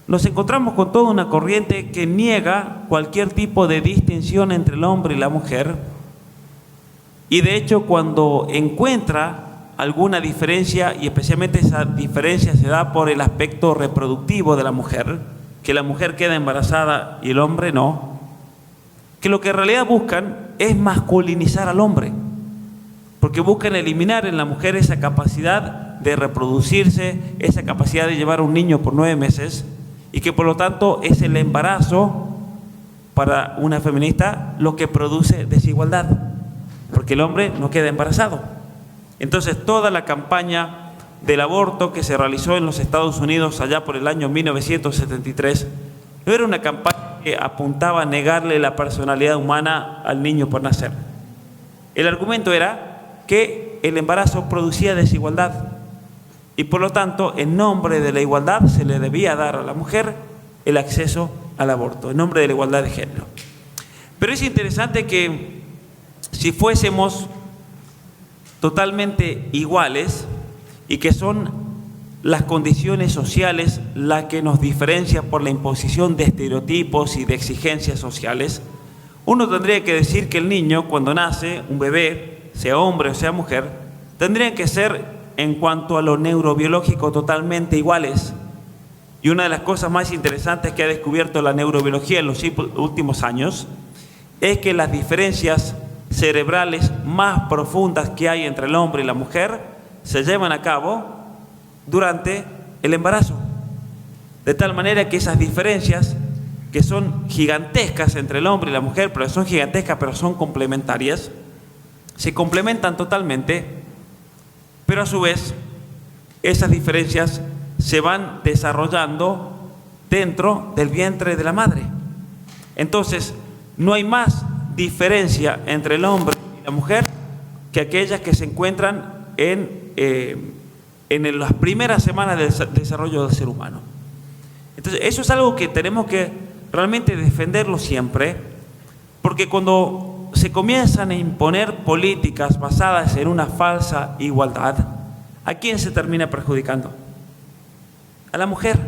nos encontramos con toda una corriente que niega cualquier tipo de distinción entre el hombre y la mujer, y de hecho cuando encuentra alguna diferencia, y especialmente esa diferencia se da por el aspecto reproductivo de la mujer, que la mujer queda embarazada y el hombre no, que lo que en realidad buscan es masculinizar al hombre, porque buscan eliminar en la mujer esa capacidad de reproducirse, esa capacidad de llevar a un niño por 9 meses, y que por lo tanto es el embarazo para una feminista lo que produce desigualdad, porque el hombre no queda embarazado. Entonces toda la campaña del aborto que se realizó en los Estados Unidos allá por el año 1973 no era una campaña que apuntaba a negarle la personalidad humana al niño por nacer. El argumento era que el embarazo producía desigualdad y por lo tanto en nombre de la igualdad se le debía dar a la mujer el acceso al aborto, en nombre de la igualdad de género. Pero es interesante que si fuésemos totalmente iguales y que son las condiciones sociales las que nos diferencian por la imposición de estereotipos y de exigencias sociales, uno tendría que decir que el niño cuando nace, un bebé, sea hombre o sea mujer, tendrían que ser en cuanto a lo neurobiológico totalmente iguales. Y una de las cosas más interesantes que ha descubierto la neurobiología en los últimos años es que las diferencias cerebrales más profundas que hay entre el hombre y la mujer se llevan a cabo durante el embarazo, de tal manera que esas diferencias que son gigantescas entre el hombre y la mujer, pero son gigantescas pero son complementarias, se complementan totalmente, pero a su vez esas diferencias se van desarrollando dentro del vientre de la madre. Entonces no hay más diferencia entre el hombre y la mujer que aquellas que se encuentran en las primeras semanas del desarrollo del ser humano. Entonces eso es algo que tenemos que realmente defenderlo siempre, porque cuando se comienzan a imponer políticas basadas en una falsa igualdad, ¿a quién se termina perjudicando? A la mujer,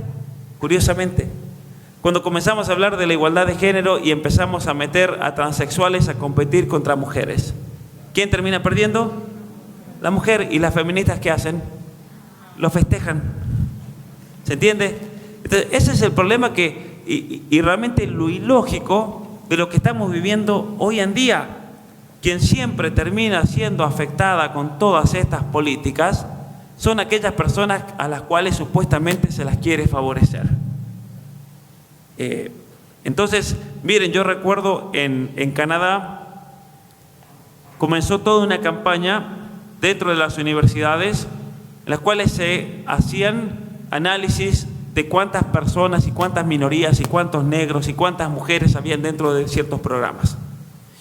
curiosamente. Cuando comenzamos a hablar de la igualdad de género y empezamos a meter a transexuales a competir contra mujeres, ¿quién termina perdiendo? La mujer. ¿Y las feministas qué hacen? Lo festejan. ¿Se entiende? Entonces, ese es el problema y realmente lo ilógico de lo que estamos viviendo hoy en día. quien siempre termina siendo afectada con todas estas políticas son aquellas personas a las cuales supuestamente se las quiere favorecer. Entonces, miren, yo recuerdo en Canadá comenzó toda una campaña dentro de las universidades en las cuales se hacían análisis de cuántas personas y cuántas minorías y cuántos negros y cuántas mujeres habían dentro de ciertos programas.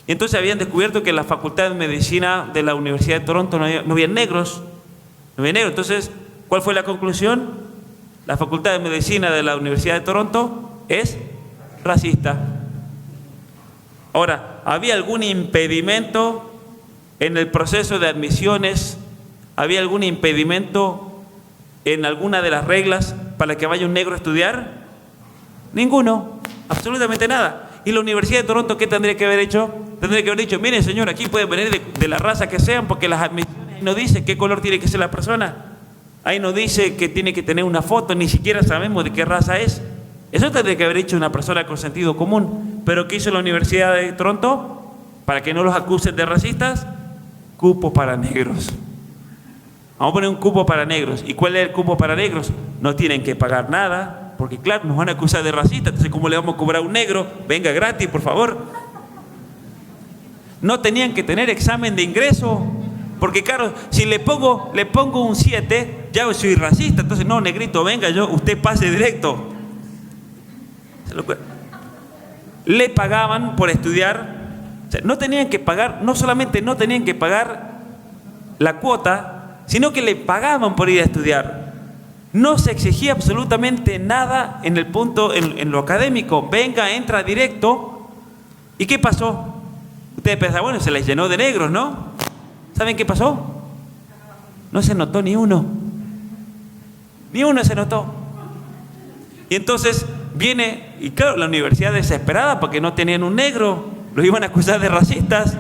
Y entonces habían descubierto que en la Facultad de Medicina de la Universidad de Toronto no había negros. No había negros. Entonces, ¿cuál fue la conclusión? La Facultad de Medicina de la Universidad de Toronto es racista. Ahora, ¿había algún impedimento en el proceso de admisiones? ¿Había algún impedimento en alguna de las reglas para que vaya un negro a estudiar? Ninguno, absolutamente nada. ¿Y la Universidad de Toronto qué tendría que haber hecho? Tendría que haber dicho, miren señor, aquí pueden venir de la raza que sean, porque las admisiones no dice qué color tiene que ser la persona. Ahí no dice que tiene que tener una foto, ni siquiera sabemos de qué raza es. Eso tendría que haber hecho una persona con sentido común. ¿Pero qué hizo la Universidad de Toronto? Para que no los acusen de racistas, cupo para negros. Vamos a poner un cupo para negros. ¿Y cuál es el cupo para negros? No tienen que pagar nada, porque claro, nos van a acusar de racistas. Entonces, ¿cómo le vamos a cobrar a un negro? Venga gratis, por favor. No tenían que tener examen de ingreso, porque claro, si le pongo un 7, ya soy racista. Entonces, no, negrito, venga, usted pase directo. Le pagaban por estudiar. O sea, no tenían que pagar, no solamente no tenían que pagar la cuota, sino que le pagaban por ir a estudiar. No se exigía absolutamente nada en el punto, en lo académico. Venga, entra directo. ¿Y qué pasó? Ustedes pensaban, bueno, se les llenó de negros, ¿no? ¿Saben qué pasó? No se notó ni uno. Ni uno se notó. Y entonces viene, y claro, la universidad desesperada porque no tenían un negro, los iban a acusar de racistas.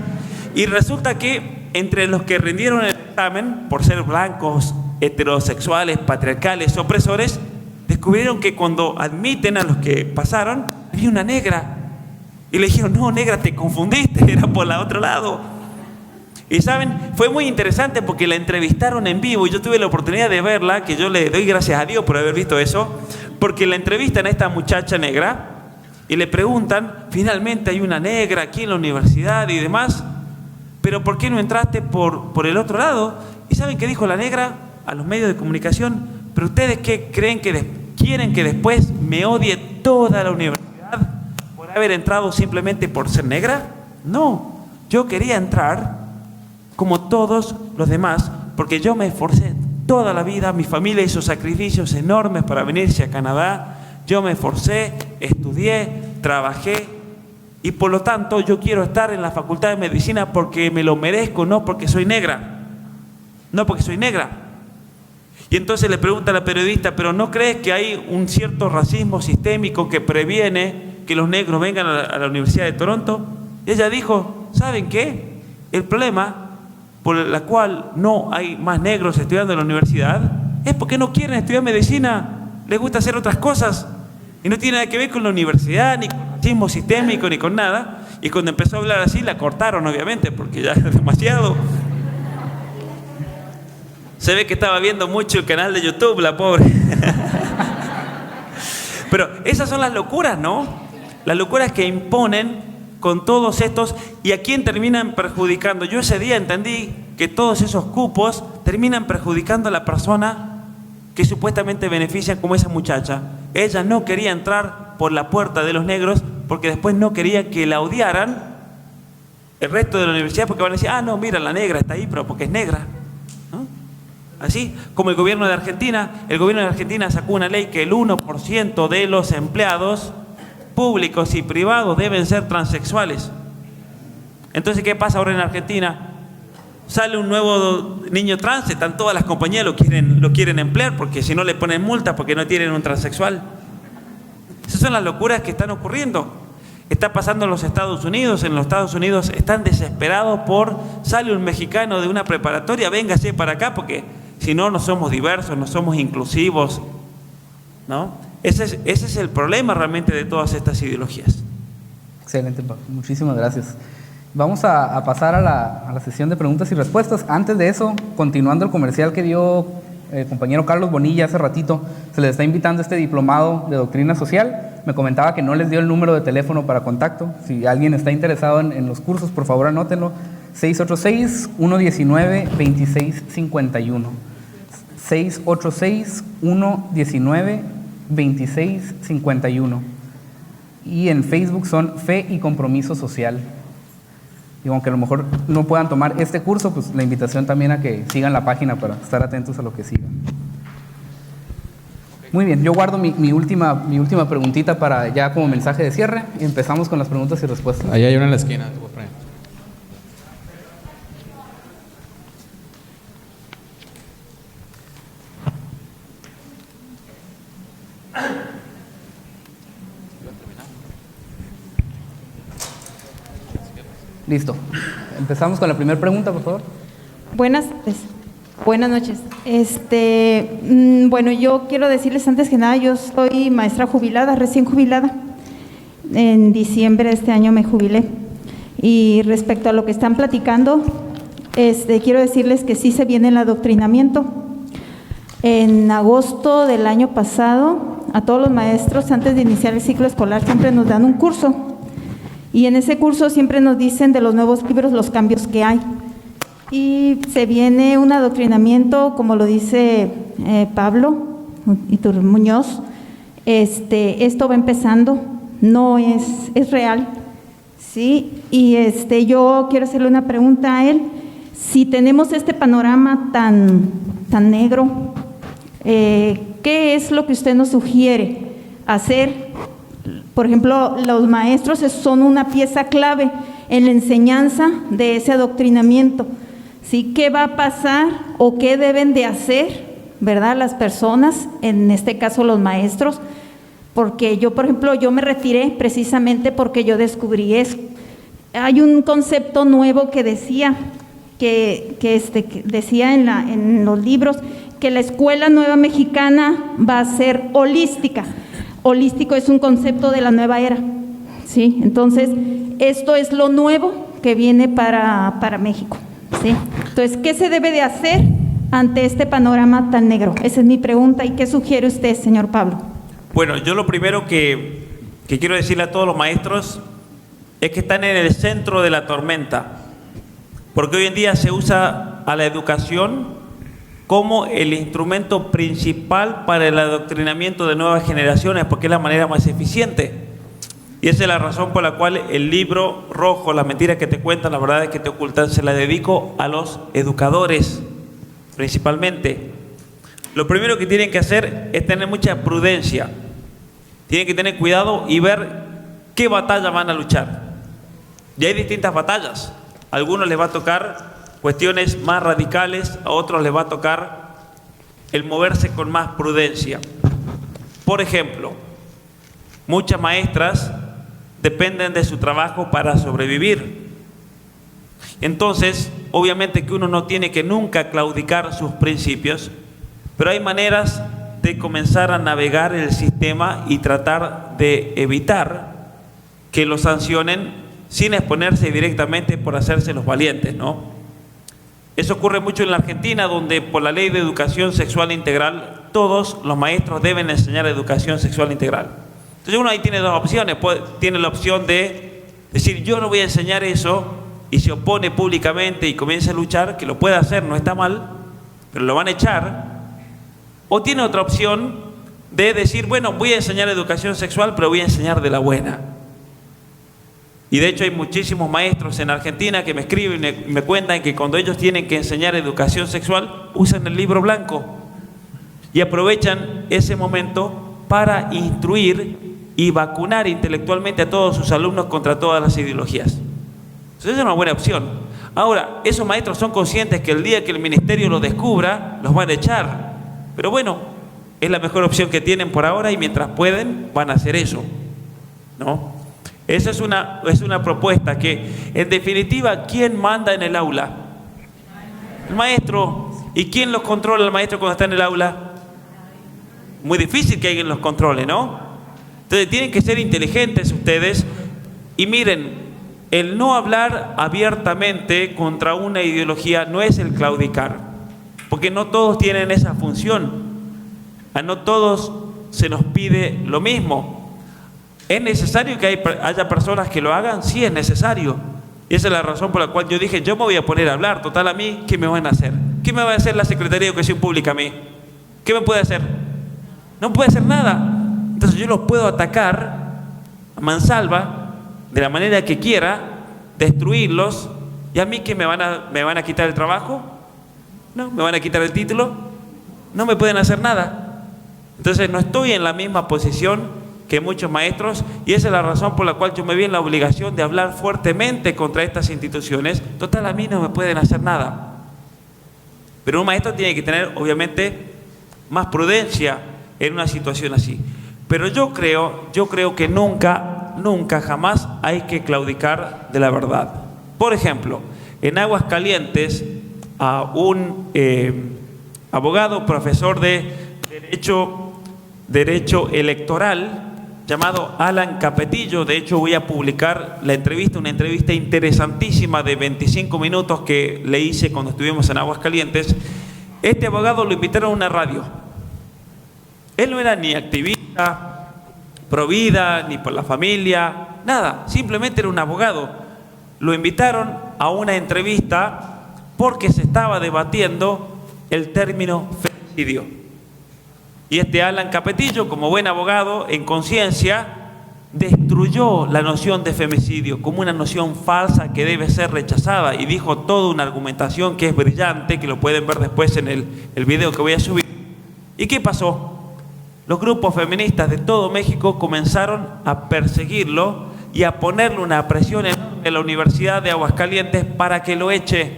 Y resulta que entre los que rindieron el examen, por ser blancos, heterosexuales, patriarcales, opresores, descubrieron que cuando admiten a los que pasaron, había una negra. Y le dijeron, no, negra, te confundiste, era por el otro lado. Y saben, fue muy interesante porque la entrevistaron en vivo y yo tuve la oportunidad de verla, que yo le doy gracias a Dios por haber visto eso, porque la entrevistan a esta muchacha negra y le preguntan, finalmente hay una negra aquí en la universidad y demás, pero ¿por qué no entraste por el otro lado? ¿Y saben qué dijo la negra a los medios de comunicación? ¿Pero ustedes qué creen quieren que después me odie toda la universidad por haber entrado simplemente por ser negra? No, yo quería entrar como todos los demás, porque yo me esforcé toda la vida, mi familia hizo sacrificios enormes para venirse a Canadá, yo me esforcé, estudié, trabajé, y por lo tanto yo quiero estar en la Facultad de Medicina porque me lo merezco, no porque soy negra, no porque soy negra. Y entonces le pregunta a la periodista, ¿pero no crees que hay un cierto racismo sistémico que previene que los negros vengan a la Universidad de Toronto? Y ella dijo, ¿saben qué? El problema por el cual no hay más negros estudiando en la universidad es porque no quieren estudiar medicina, les gusta hacer otras cosas y no tiene nada que ver con la universidad, ni con racismo sistémico, ni con nada. Y cuando empezó a hablar así la cortaron, obviamente, porque ya era demasiado. Se ve que estaba viendo mucho el canal de YouTube, la pobre. Pero esas son las locuras, ¿no? Las locuras que imponen con todos estos, y a quién terminan perjudicando. Yo ese día entendí que todos esos cupos terminan perjudicando a la persona que supuestamente benefician, como esa muchacha. Ella no quería entrar por la puerta de los negros porque después no quería que la odiaran el resto de la universidad, porque van a decir, ah, no, mira, la negra está ahí, pero porque es negra, ¿no? Así como el gobierno de Argentina sacó una ley que el 1% de los empleados públicos y privados deben ser transexuales. Entonces, ¿qué pasa ahora en Argentina? Sale un nuevo niño trans, están todas las compañías lo quieren emplear, porque si no le ponen multa porque no tienen un transexual. Esas son las locuras que están ocurriendo. Está pasando en los Estados Unidos. En los Estados Unidos están desesperados sale un mexicano de una preparatoria, véngase para acá, porque si no, no somos diversos, no somos inclusivos, ¿no? Ese es el problema realmente de todas estas ideologías. Excelente, Pablo. Muchísimas gracias. Vamos a pasar a la sesión de preguntas y respuestas. Antes de eso, continuando el comercial que dio el compañero Carlos Bonilla hace ratito, se les está invitando a este diplomado de doctrina social. Me comentaba que no les dio el número de teléfono para contacto. Si alguien está interesado en los cursos, por favor anótenlo. 686-119-2651. 686-119-2651. Y en Facebook son Fe y Compromiso Social. Y aunque a lo mejor no puedan tomar este curso, pues la invitación también a que sigan la página para estar atentos a lo que sigan. Muy bien, yo guardo mi última preguntita para ya como mensaje de cierre y empezamos con las preguntas y respuestas. Ahí hay una en la esquina. Te voy a poner. Listo. Empezamos con la primera pregunta, por favor. Buenas tardes. Buenas noches. Bueno, yo quiero decirles antes que nada, yo soy maestra jubilada, recién jubilada. En diciembre de este año me jubilé. Y respecto a lo que están platicando, quiero decirles que sí se viene el adoctrinamiento. En agosto del año pasado, a todos los maestros, antes de iniciar el ciclo escolar, siempre nos dan un curso. Y en ese curso siempre nos dicen de los nuevos libros los cambios que hay. Y se viene un adoctrinamiento, como lo dice Pablo Muñoz. Esto va empezando, no es real, ¿sí? Y yo quiero hacerle una pregunta a él. Si tenemos este panorama tan negro, ¿qué es lo que usted nos sugiere hacer? Por ejemplo, los maestros son una pieza clave en la enseñanza de ese adoctrinamiento. ¿Sí? ¿Qué va a pasar o qué deben de hacer, verdad, las personas, en este caso los maestros? Porque yo, por ejemplo, yo me retiré precisamente porque yo descubrí eso. Hay un concepto nuevo que decía, que decía en los libros, que la Escuela Nueva Mexicana va a ser holística. Holístico es un concepto de la nueva era, ¿sí? Entonces, esto es lo nuevo que viene para México, ¿sí? Entonces, ¿qué se debe de hacer ante este panorama tan negro? Esa es mi pregunta. ¿Y qué sugiere usted, señor Pablo? Bueno, yo lo primero que quiero decirle a todos los maestros es que están en el centro de la tormenta, porque hoy en día se usa a la educación como el instrumento principal para el adoctrinamiento de nuevas generaciones, porque es la manera más eficiente. Y esa es la razón por la cual el libro rojo, las mentiras que te cuentan, la verdad es que te ocultan, se la dedico a los educadores, principalmente. Lo primero que tienen que hacer es tener mucha prudencia. Tienen que tener cuidado y ver qué batalla van a luchar. Y hay distintas batallas. A algunos les va a tocar cuestiones más radicales, a otros les va a tocar el moverse con más prudencia. Por ejemplo, muchas maestras dependen de su trabajo para sobrevivir. Entonces, obviamente que uno no tiene que nunca claudicar sus principios, pero hay maneras de comenzar a navegar el sistema y tratar de evitar que lo sancionen sin exponerse directamente por hacerse los valientes, ¿no? Eso ocurre mucho en la Argentina, donde por la ley de educación sexual integral, todos los maestros deben enseñar educación sexual integral. Entonces uno ahí tiene dos opciones. Tiene la opción de decir, yo no voy a enseñar eso, y se opone públicamente y comienza a luchar, que lo puede hacer, no está mal, pero lo van a echar. O tiene otra opción de decir, bueno, voy a enseñar educación sexual, pero voy a enseñar de la buena. Y de hecho hay muchísimos maestros en Argentina que me escriben y me cuentan que cuando ellos tienen que enseñar educación sexual, usan el libro blanco y aprovechan ese momento para instruir y vacunar intelectualmente a todos sus alumnos contra todas las ideologías. Entonces es una buena opción. Ahora, esos maestros son conscientes que el día que el ministerio los descubra, los van a echar. Pero bueno, es la mejor opción que tienen por ahora y mientras pueden, van a hacer eso, ¿no? Esa es una propuesta que, en definitiva, ¿quién manda en el aula? El maestro. ¿Y quién los controla el maestro cuando está en el aula? Muy difícil que alguien los controle, ¿no? Entonces tienen que ser inteligentes ustedes. Y miren, el no hablar abiertamente contra una ideología no es el claudicar, porque no todos tienen esa función, a no todos se nos pide lo mismo. ¿Es necesario que haya personas que lo hagan? Sí, es necesario. Y esa es la razón por la cual yo dije, yo me voy a poner a hablar, total, a mí, ¿qué me van a hacer? ¿Qué me va a hacer la Secretaría de Educación Pública a mí? ¿Qué me puede hacer? No puede hacer nada. Entonces yo los puedo atacar a mansalva, de la manera que quiera, destruirlos, y a mí ¿qué me van a quitar el trabajo? No, me van a quitar el título, no me pueden hacer nada. Entonces no estoy en la misma posición que muchos maestros, y esa es la razón por la cual yo me vi en la obligación de hablar fuertemente contra estas instituciones. Total, a mí no me pueden hacer nada. Pero un maestro tiene que tener, obviamente, más prudencia en una situación así. Pero yo creo que nunca, jamás hay que claudicar de la verdad. Por ejemplo, en Aguascalientes, a un abogado, profesor de Derecho Electoral, llamado Alan Capetillo, de hecho voy a publicar la entrevista, una entrevista interesantísima de 25 minutos que le hice cuando estuvimos en Aguascalientes. Este abogado lo invitaron a una radio. Él no era ni activista, pro vida, ni por la familia, nada, simplemente era un abogado. Lo invitaron a una entrevista porque se estaba debatiendo el término femicidio. Y este Alan Capetillo, como buen abogado, en conciencia, destruyó la noción de femicidio como una noción falsa que debe ser rechazada, y dijo toda una argumentación que es brillante, que lo pueden ver después en el video que voy a subir. ¿Y qué pasó? Los grupos feministas de todo México comenzaron a perseguirlo y a ponerle una presión en la Universidad de Aguascalientes para que lo eche.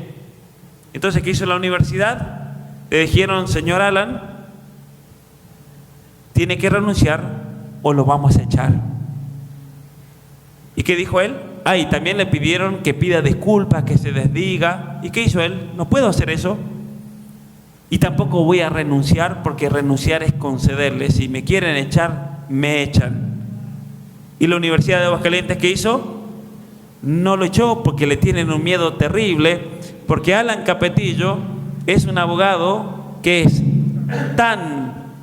Entonces, ¿qué hizo la universidad? Le dijeron, señor Alan, tiene que renunciar o lo vamos a echar. ¿Y qué dijo él? Y también le pidieron que pida disculpas, que se desdiga. ¿Y qué hizo él? No puedo hacer eso. Y tampoco voy a renunciar, porque renunciar es concederles. Si me quieren echar, me echan. ¿Y la Universidad de Aguascalientes qué hizo? No lo echó, porque le tienen un miedo terrible, porque Alan Capetillo es un abogado que es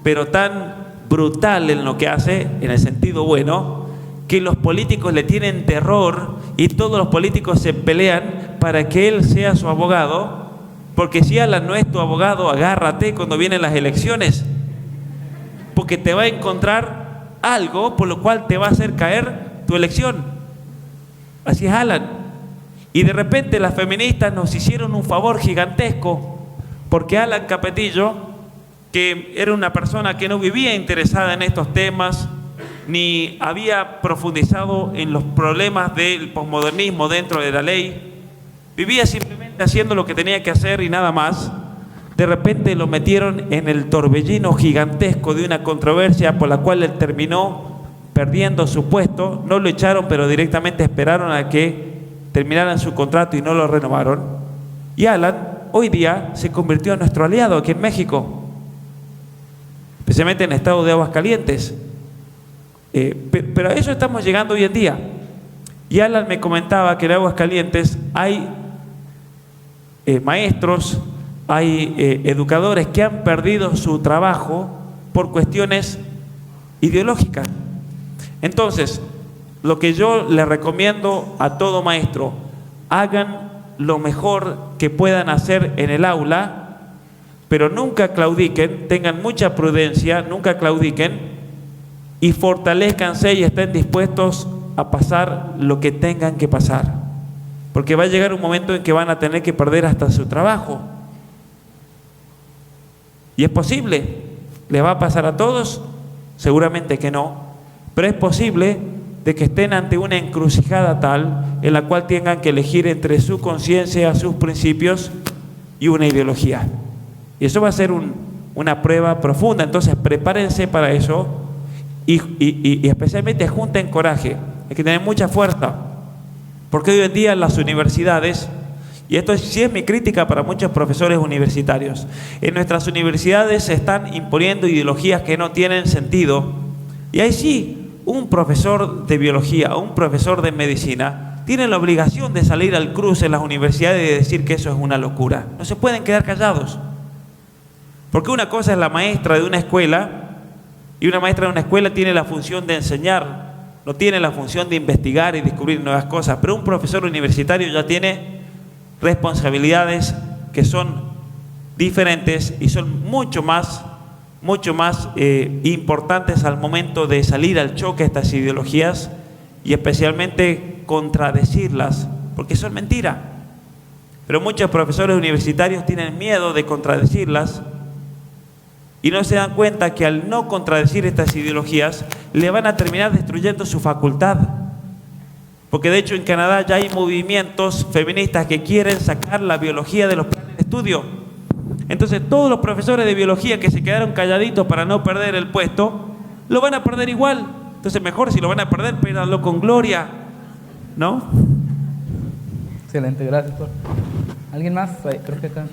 pero tan brutal en lo que hace, en el sentido bueno, que los políticos le tienen terror, y todos los políticos se pelean para que él sea su abogado, porque si Alan no es tu abogado, agárrate cuando vienen las elecciones, porque te va a encontrar algo por lo cual te va a hacer caer tu elección. Así es Alan. Y de repente las feministas nos hicieron un favor gigantesco, porque Alan Capetillo, que era una persona que no vivía interesada en estos temas, ni había profundizado en los problemas del posmodernismo dentro de la ley, vivía simplemente haciendo lo que tenía que hacer y nada más. De repente lo metieron en el torbellino gigantesco de una controversia por la cual él terminó perdiendo su puesto. No lo echaron, pero directamente esperaron a que terminaran su contrato y no lo renovaron. Y Alan hoy día se convirtió en nuestro aliado aquí en México, especialmente en el estado de Aguascalientes. Pero a eso estamos llegando hoy en día. Y Alan me comentaba que en Aguascalientes hay maestros, hay educadores que han perdido su trabajo por cuestiones ideológicas. Entonces, lo que yo le recomiendo a todo maestro, hagan lo mejor que puedan hacer en el aula, pero nunca claudiquen, tengan mucha prudencia, nunca claudiquen, y fortalezcanse y estén dispuestos a pasar lo que tengan que pasar, porque va a llegar un momento en que van a tener que perder hasta su trabajo. Y es posible. ¿Le va a pasar a todos? Seguramente que no, pero es posible de que estén ante una encrucijada tal en la cual tengan que elegir entre su conciencia, sus principios y una ideología. Y eso va a ser una prueba profunda. Entonces prepárense para eso y especialmente junten coraje. Hay que tener mucha fuerza, porque hoy en día en las universidades, y esto sí es mi crítica para muchos profesores universitarios, en nuestras universidades se están imponiendo ideologías que no tienen sentido. Y ahí sí, un profesor de biología o un profesor de medicina tienen la obligación de salir al cruce en las universidades y de decir que eso es una locura. No se pueden quedar callados. Porque una cosa es la maestra de una escuela, y una maestra de una escuela tiene la función de enseñar, no tiene la función de investigar y descubrir nuevas cosas, pero un profesor universitario ya tiene responsabilidades que son diferentes y son mucho más importantes al momento de salir al choque a estas ideologías y especialmente contradecirlas, porque son mentiras. Pero muchos profesores universitarios tienen miedo de contradecirlas y no se dan cuenta que al no contradecir estas ideologías le van a terminar destruyendo su facultad. Porque de hecho en Canadá ya hay movimientos feministas que quieren sacar la biología de los planes de estudio. Entonces todos los profesores de biología que se quedaron calladitos para no perder el puesto, lo van a perder igual. Entonces mejor, si lo van a perder, pérdalo con gloria, ¿no? Excelente, gracias. ¿Alguien más? Creo que acá.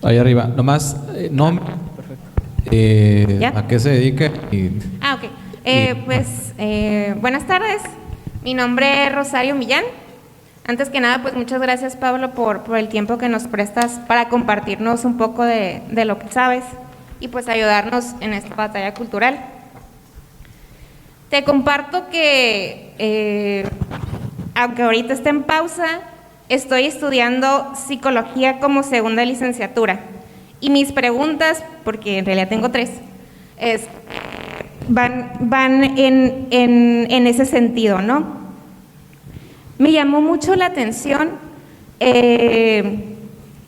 Ahí arriba, nomás, no, ¿Ya? ¿a qué se dedica? Ok. Buenas tardes. Mi nombre es Rosario Millán. Antes que nada, pues muchas gracias, Pablo, por el tiempo que nos prestas para compartirnos un poco de lo que sabes y pues ayudarnos en esta batalla cultural. Te comparto que, aunque ahorita esté en pausa, estoy estudiando psicología como segunda licenciatura. Y mis preguntas, porque en realidad tengo 3, van en ese sentido, ¿no? Me llamó mucho la atención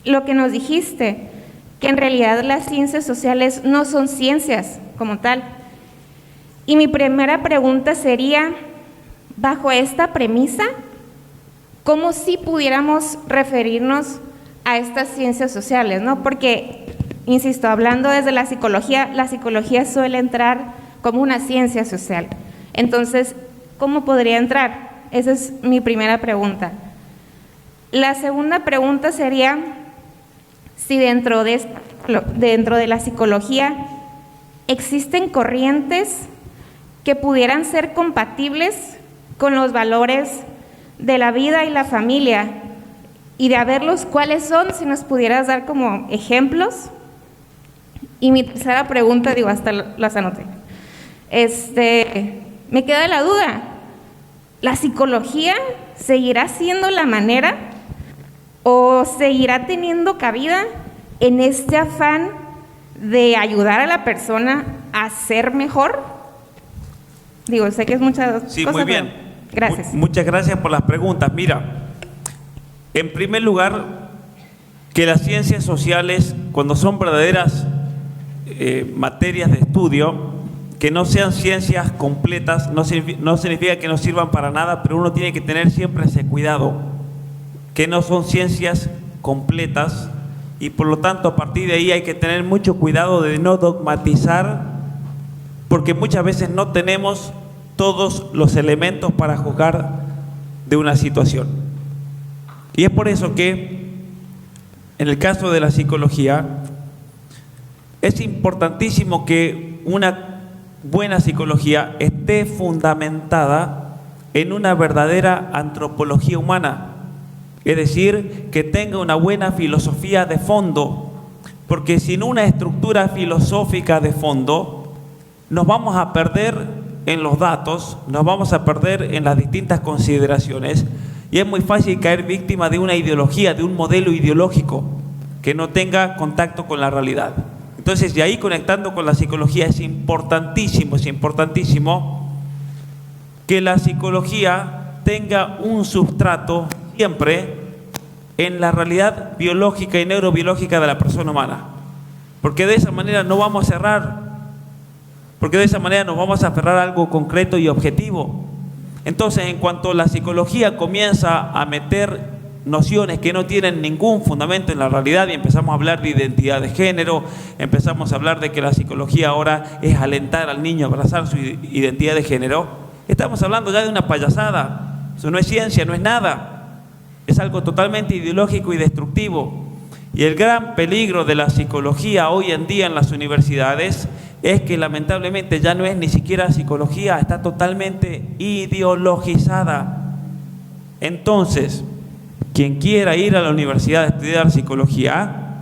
lo que nos dijiste, que en realidad las ciencias sociales no son ciencias como tal. Y mi primera pregunta sería, bajo esta premisa, ¿cómo sí pudiéramos referirnos a estas ciencias sociales, ¿no? Porque, insisto, hablando desde la psicología suele entrar como una ciencia social. Entonces, ¿cómo podría entrar? Esa es mi primera pregunta. La segunda pregunta sería si dentro de la psicología existen corrientes que pudieran ser compatibles con los valores de la vida y la familia, y de haberlos, ¿cuáles son? Si nos pudieras dar como ejemplos. Y mi tercera pregunta, hasta las anoté. Me queda la duda, ¿la psicología seguirá siendo la manera o seguirá teniendo cabida en este afán de ayudar a la persona a ser mejor? Sé que es muchas cosas. Sí, muy bien. Gracias. Muchas gracias por las preguntas. Mira, en primer lugar, que las ciencias sociales, cuando son verdaderas materias de estudio, que no sean ciencias completas, no significa que no sirvan para nada, pero uno tiene que tener siempre ese cuidado, que no son ciencias completas, y por lo tanto a partir de ahí hay que tener mucho cuidado de no dogmatizar, porque muchas veces no tenemos todos los elementos para juzgar de una situación. Y es por eso que en el caso de la psicología es importantísimo que una buena psicología esté fundamentada en una verdadera antropología humana, es decir, que tenga una buena filosofía de fondo, porque sin una estructura filosófica de fondo nos vamos a perder en los datos, nos vamos a perder en las distintas consideraciones, y es muy fácil caer víctima de una ideología, de un modelo ideológico que no tenga contacto con la realidad. Entonces, de ahí, conectando con la psicología, es importantísimo que la psicología tenga un sustrato siempre en la realidad biológica y neurobiológica de la persona humana, porque de esa manera no vamos a cerrar, porque de esa manera nos vamos a aferrar a algo concreto y objetivo. Entonces, en cuanto la psicología comienza a meter nociones que no tienen ningún fundamento en la realidad y empezamos a hablar de identidad de género, empezamos a hablar de que la psicología ahora es alentar al niño a abrazar su identidad de género, estamos hablando ya de una payasada. Eso no es ciencia, no es nada, es algo totalmente ideológico y destructivo. Y el gran peligro de la psicología hoy en día en las universidades es que lamentablemente ya no es ni siquiera psicología, está totalmente ideologizada. Entonces, quien quiera ir a la universidad a estudiar psicología,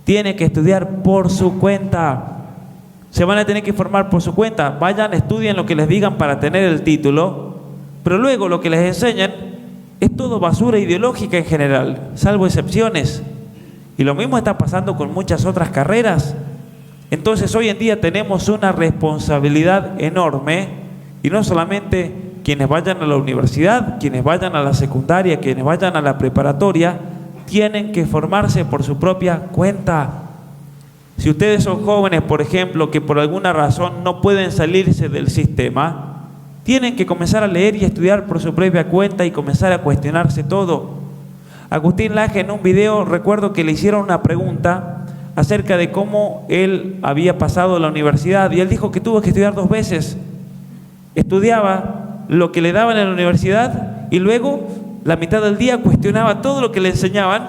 tiene que estudiar por su cuenta. Se van a tener que formar por su cuenta. Vayan, estudien lo que les digan para tener el título, pero luego lo que les enseñan es todo basura ideológica en general, salvo excepciones. Y lo mismo está pasando con muchas otras carreras. Entonces hoy en día tenemos una responsabilidad enorme, y no solamente quienes vayan a la universidad, quienes vayan a la secundaria, quienes vayan a la preparatoria, tienen que formarse por su propia cuenta. Si ustedes son jóvenes, por ejemplo, que por alguna razón no pueden salirse del sistema, tienen que comenzar a leer y estudiar por su propia cuenta y comenzar a cuestionarse todo. Agustín Laje, en un video, recuerdo que le hicieron una pregunta acerca de cómo él había pasado la universidad, y él dijo que tuvo que estudiar 2 veces. Estudiaba lo que le daban en la universidad y luego la mitad del día cuestionaba todo lo que le enseñaban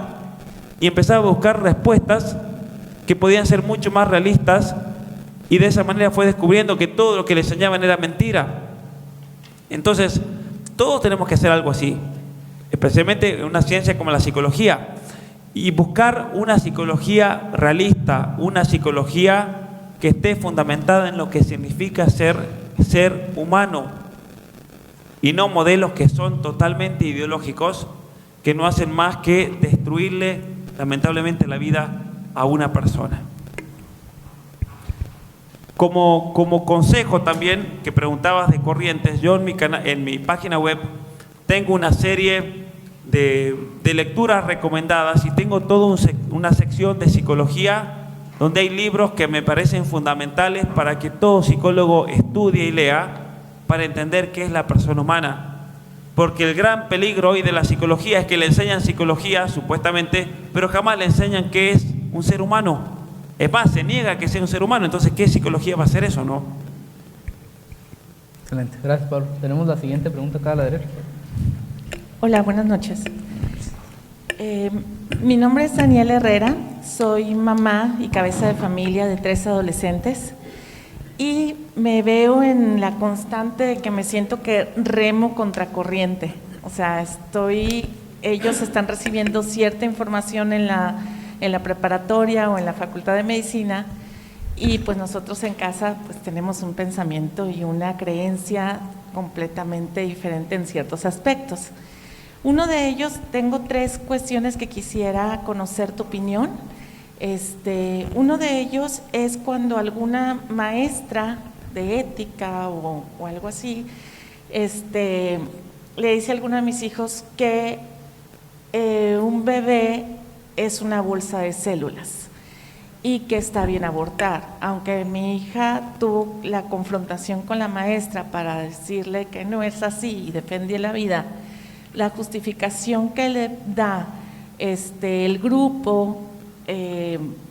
y empezaba a buscar respuestas que podían ser mucho más realistas, y de esa manera fue descubriendo que todo lo que le enseñaban era mentira. Entonces, todos tenemos que hacer algo así, especialmente en una ciencia como la psicología, y buscar una psicología realista, una psicología que esté fundamentada en lo que significa ser humano, y no modelos que son totalmente ideológicos, que no hacen más que destruirle lamentablemente la vida a una persona. Como consejo también, que preguntabas de corrientes, yo en mi página web tengo una serie de lecturas recomendadas, y tengo toda una sección de psicología donde hay libros que me parecen fundamentales para que todo psicólogo estudie y lea para entender qué es la persona humana. Porque el gran peligro hoy de la psicología es que le enseñan psicología, supuestamente, pero jamás le enseñan qué es un ser humano. Es más, se niega que sea un ser humano. Entonces, ¿qué psicología va a ser eso, no? Excelente, gracias, Pablo. Tenemos la siguiente pregunta acá a la derecha. Hola, buenas noches. Mi nombre es Daniela Herrera, soy mamá y cabeza de familia de 3 adolescentes, y me veo en la constante de que me siento que remo contracorriente. O sea, ellos están recibiendo cierta información en la preparatoria o en la Facultad de Medicina, y pues nosotros en casa pues tenemos un pensamiento y una creencia completamente diferente en ciertos aspectos. Uno de ellos, tengo 3 cuestiones que quisiera conocer tu opinión. Uno de ellos es cuando alguna maestra de ética o algo así, le dice a alguno de mis hijos que un bebé es una bolsa de células y que está bien abortar, aunque mi hija tuvo la confrontación con la maestra para decirle que no es así y defendía la vida. La justificación que le da el grupo,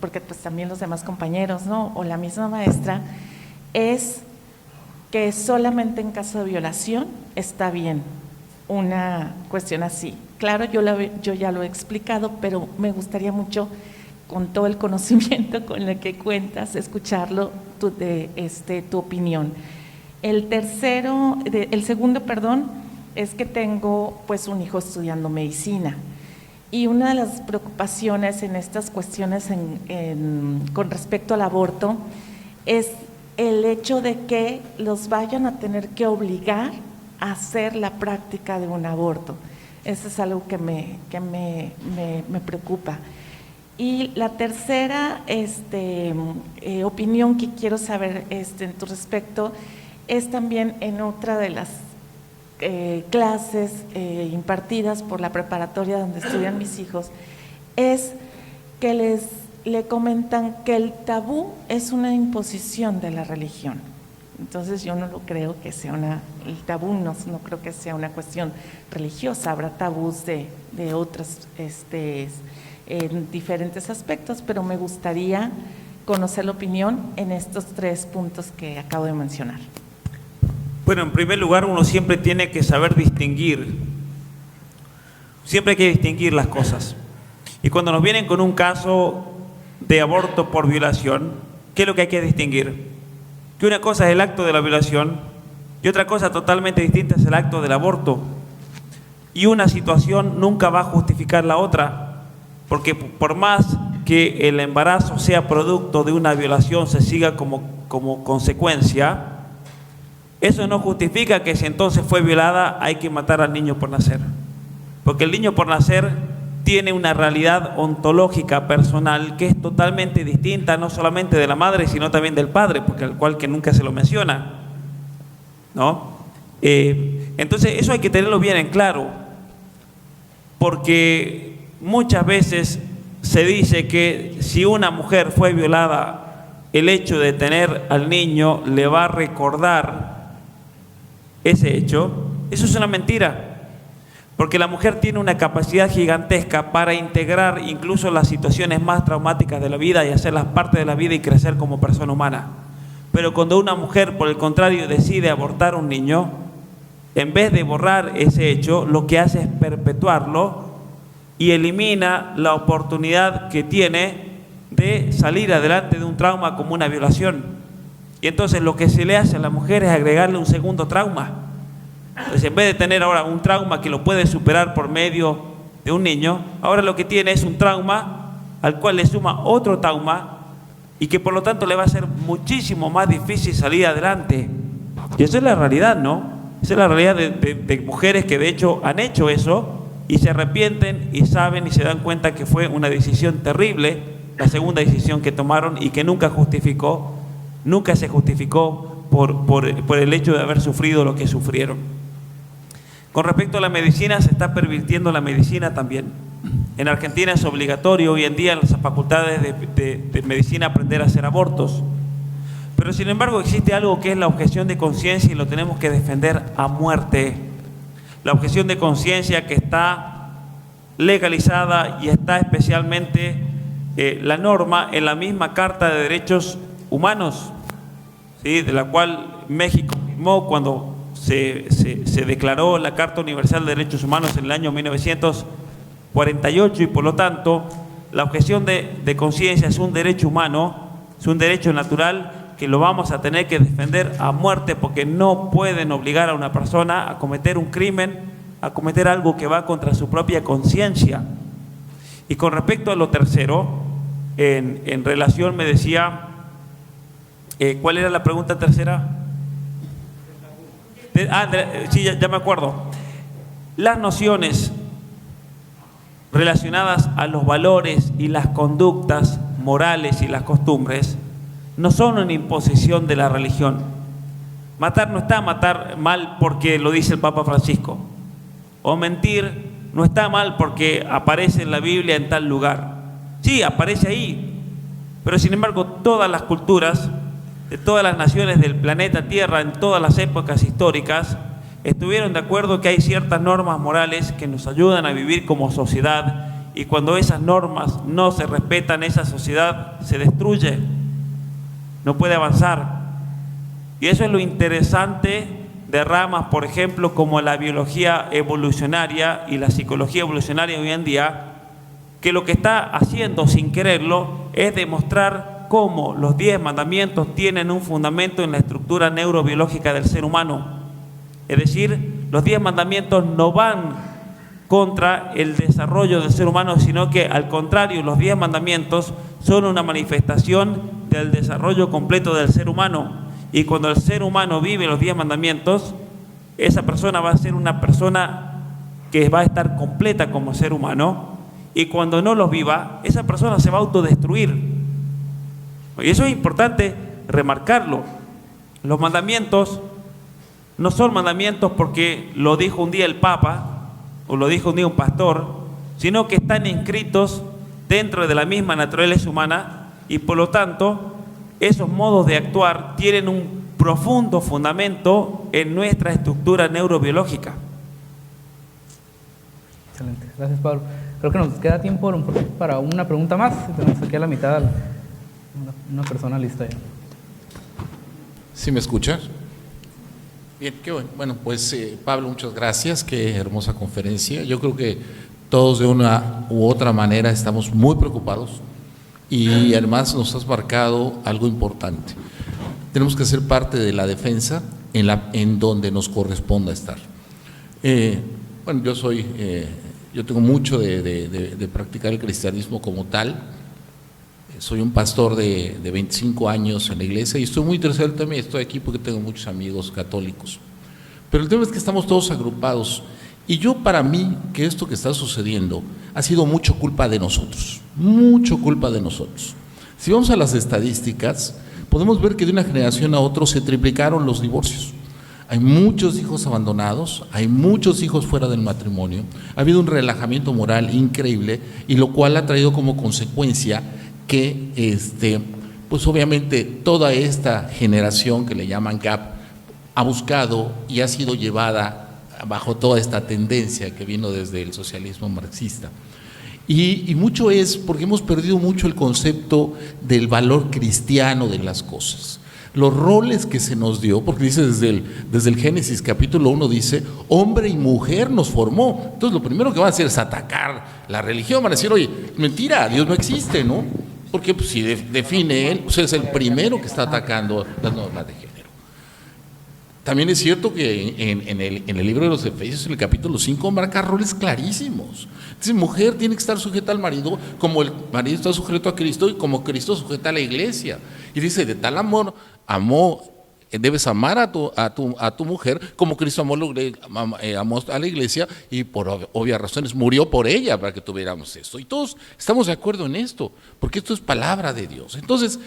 porque pues también los demás compañeros, ¿no?, o la misma maestra, es que solamente en caso de violación está bien una cuestión así. Claro, yo ya lo he explicado, pero me gustaría mucho, con todo el conocimiento con el que cuentas, escucharlo tu opinión. El segundo, es que tengo pues un hijo estudiando medicina, y una de las preocupaciones en estas cuestiones con respecto al aborto es el hecho de que los vayan a tener que obligar a hacer la práctica de un aborto. Eso es algo que me preocupa. Y la tercera opinión que quiero saber en tu respecto es también en otra de las clases impartidas por la preparatoria donde estudian mis hijos, es que le comentan que el tabú es una imposición de la religión. Entonces yo no lo creo que sea el tabú no creo que sea una cuestión religiosa, habrá tabús de otros en diferentes aspectos, pero me gustaría conocer la opinión en estos 3 puntos que acabo de mencionar. Bueno, en primer lugar, uno siempre tiene que saber distinguir. Siempre hay que distinguir las cosas. Y cuando nos vienen con un caso de aborto por violación, ¿qué es lo que hay que distinguir? Que una cosa es el acto de la violación y otra cosa totalmente distinta es el acto del aborto. y una situación nunca va a justificar la otra, porque por más que el embarazo sea producto de una violación, se siga como consecuencia, eso no justifica que si entonces fue violada hay que matar al niño por nacer, porque el niño por nacer tiene una realidad ontológica personal que es totalmente distinta, no solamente de la madre, sino también del padre, porque al cual que nunca se lo menciona, ¿no? Entonces eso hay que tenerlo bien en claro, porque muchas veces se dice que si una mujer fue violada, el hecho de tener al niño le va a recordar ese hecho. Eso es una mentira, porque la mujer tiene una capacidad gigantesca para integrar incluso las situaciones más traumáticas de la vida y hacerlas parte de la vida y crecer como persona humana. Pero cuando una mujer, por el contrario, decide abortar a un niño, en vez de borrar ese hecho, lo que hace es perpetuarlo y elimina la oportunidad que tiene de salir adelante de un trauma como una violación. Y entonces lo que se le hace a la mujer es agregarle un segundo trauma. Entonces, en vez de tener ahora un trauma que lo puede superar por medio de un niño, ahora lo que tiene es un trauma al cual le suma otro trauma y que por lo tanto le va a ser muchísimo más difícil salir adelante. Y esa es la realidad, ¿no? Esa es la realidad de mujeres que de hecho han hecho eso y se arrepienten y saben y se dan cuenta que fue una decisión terrible, la segunda decisión que tomaron, y que nunca se justificó por el hecho de haber sufrido lo que sufrieron. Con respecto a la medicina, se está pervirtiendo la medicina también. En Argentina es obligatorio hoy en día en las facultades de medicina aprender a hacer abortos. Pero sin embargo existe algo que es la objeción de conciencia y lo tenemos que defender a muerte. La objeción de conciencia que está legalizada y está especialmente la norma en la misma Carta de Derechos Humanos, ¿sí?, de la cual México firmó cuando se declaró la Carta Universal de Derechos Humanos en el año 1948, y por lo tanto la objeción de conciencia es un derecho humano, es un derecho natural que lo vamos a tener que defender a muerte, porque no pueden obligar a una persona a cometer un crimen, a cometer algo que va contra su propia conciencia. Y con respecto a lo tercero, en relación, me decía, ¿cuál era la pregunta tercera? Sí, ya me acuerdo. Las nociones relacionadas a los valores y las conductas morales y las costumbres no son una imposición de la religión. Matar no está mal porque lo dice el Papa Francisco, o mentir no está mal porque aparece en la Biblia en tal lugar. Sí, aparece ahí, pero sin embargo todas las culturas de todas las naciones del planeta Tierra en todas las épocas históricas estuvieron de acuerdo que hay ciertas normas morales que nos ayudan a vivir como sociedad, y cuando esas normas no se respetan, esa sociedad se destruye, no puede avanzar. Y eso es lo interesante de ramas, por ejemplo, como la biología evolucionaria y la psicología evolucionaria hoy en día, que lo que está haciendo sin quererlo es demostrar cómo los 10 mandamientos tienen un fundamento en la estructura neurobiológica del ser humano. Es decir, los 10 mandamientos no van contra el desarrollo del ser humano, sino que al contrario, los 10 mandamientos son una manifestación del desarrollo completo del ser humano. Y cuando el ser humano vive los 10 mandamientos, esa persona va a ser una persona que va a estar completa como ser humano, y cuando no los viva, esa persona se va a autodestruir. Y eso es importante remarcarlo. Los mandamientos no son mandamientos porque lo dijo un día el Papa o lo dijo un día un pastor, sino que están inscritos dentro de la misma naturaleza humana, y por lo tanto esos modos de actuar tienen un profundo fundamento en nuestra estructura neurobiológica. Excelente, gracias Pablo. Creo que nos queda tiempo para una pregunta más. Tenemos aquí a la mitad una persona lista ya. ¿Sí me escuchas? Bien, qué bueno. Bueno, pues Pablo, muchas gracias, qué hermosa conferencia. Yo creo que todos de una u otra manera estamos muy preocupados, y además nos has marcado algo importante. Tenemos que ser parte de la defensa en donde nos corresponda estar. bueno, yo tengo mucho de practicar el cristianismo como tal. Soy un pastor de 25 años en la iglesia y estoy muy interesado también, estoy aquí porque tengo muchos amigos católicos. Pero el tema es que estamos todos agrupados y para mí, que esto que está sucediendo ha sido mucho culpa de nosotros, mucho culpa de nosotros. Si vamos a las estadísticas, podemos ver que de una generación a otra se triplicaron los divorcios. Hay muchos hijos abandonados, hay muchos hijos fuera del matrimonio, ha habido un relajamiento moral increíble y lo cual ha traído como consecuencia que pues obviamente toda esta generación que le llaman GAP ha buscado y ha sido llevada bajo toda esta tendencia que vino desde el socialismo marxista. Y mucho es porque hemos perdido mucho el concepto del valor cristiano de las cosas. Los roles que se nos dio, porque dice desde el Génesis capítulo 1 dice, hombre y mujer nos formó. Entonces lo primero que van a hacer es atacar la religión, van a decir, oye, mentira, Dios no existe, ¿no? Porque pues, si define él, pues es el primero que está atacando las normas de género. También es cierto que en el libro de los Efesios, en el capítulo 5, marca roles clarísimos. Dice, mujer tiene que estar sujeta al marido como el marido está sujeto a Cristo y como Cristo sujeta a la iglesia. Y dice, de tal amor, debes amar a tu mujer como Cristo amó a la iglesia y por obvias razones murió por ella para que tuviéramos esto. Y todos estamos de acuerdo en esto, porque esto es palabra de Dios. Entonces,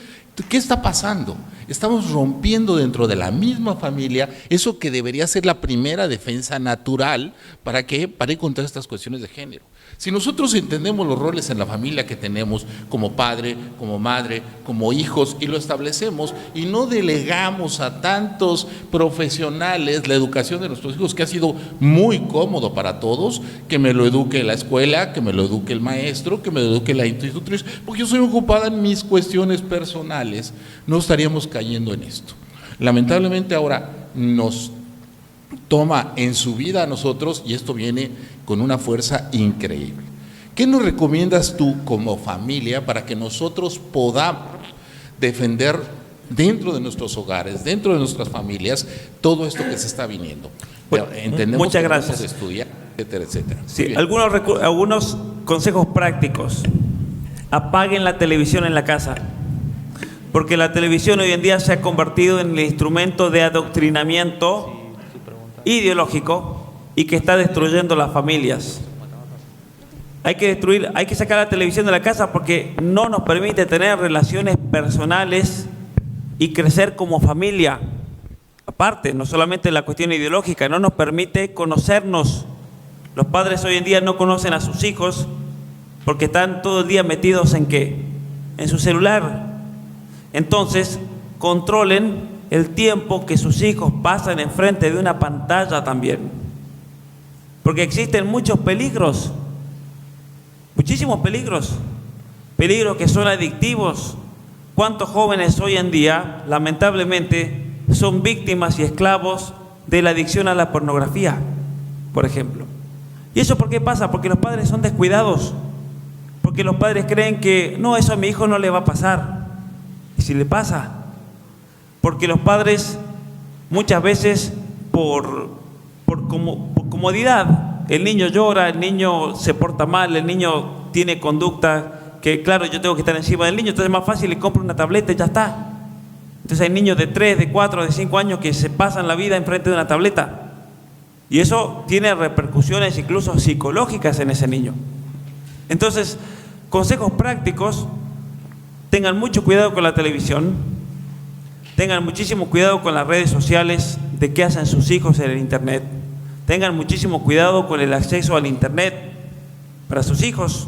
¿qué está pasando? Estamos rompiendo dentro de la misma familia eso que debería ser la primera defensa natural para ir contra estas cuestiones de género. Si nosotros entendemos los roles en la familia que tenemos como padre, como madre, como hijos y lo establecemos y no delegamos a tantos profesionales la educación de nuestros hijos, que ha sido muy cómodo para todos, que me lo eduque la escuela, que me lo eduque el maestro, que me lo eduque la institutriz, porque yo soy ocupada en mis cuestiones personales, no estaríamos cayendo en esto. Lamentablemente ahora nos toma en su vida a nosotros y esto viene con una fuerza increíble. ¿Qué nos recomiendas tú como familia para que nosotros podamos defender dentro de nuestros hogares, dentro de nuestras familias, todo esto que se está viniendo? Bueno, entendemos muchas que gracias. Debemos estudiar, etcétera, etcétera. Sí, algunos consejos prácticos. Apaguen la televisión en la casa, porque la televisión hoy en día se ha convertido en el instrumento de adoctrinamiento ideológico y que está destruyendo las familias. Hay que sacar la televisión de la casa porque no nos permite tener relaciones personales y crecer como familia. Aparte, no solamente la cuestión ideológica, no nos permite conocernos. Los padres hoy en día no conocen a sus hijos porque están todo el día metidos ¿en qué? En su celular. Entonces, controlen el tiempo que sus hijos pasan enfrente de una pantalla también. Porque existen muchos peligros, muchísimos peligros que son adictivos. ¿Cuántos jóvenes hoy en día, lamentablemente, son víctimas y esclavos de la adicción a la pornografía, por ejemplo? ¿Y eso por qué pasa? Porque los padres son descuidados, porque los padres creen que no, eso a mi hijo no le va a pasar. ¿Y si le pasa? Porque los padres muchas veces por comodidad, el niño llora, el niño se porta mal, el niño tiene conducta que claro, yo tengo que estar encima del niño, entonces es más fácil, le compro una tableta y ya está. Entonces hay niños de 3, de 4, de 5 años que se pasan la vida enfrente de una tableta y eso tiene repercusiones incluso psicológicas en ese niño. Entonces, consejos prácticos: tengan mucho cuidado con la televisión, tengan muchísimo cuidado con las redes sociales, de qué hacen sus hijos en el internet, tengan muchísimo cuidado con el acceso al internet para sus hijos.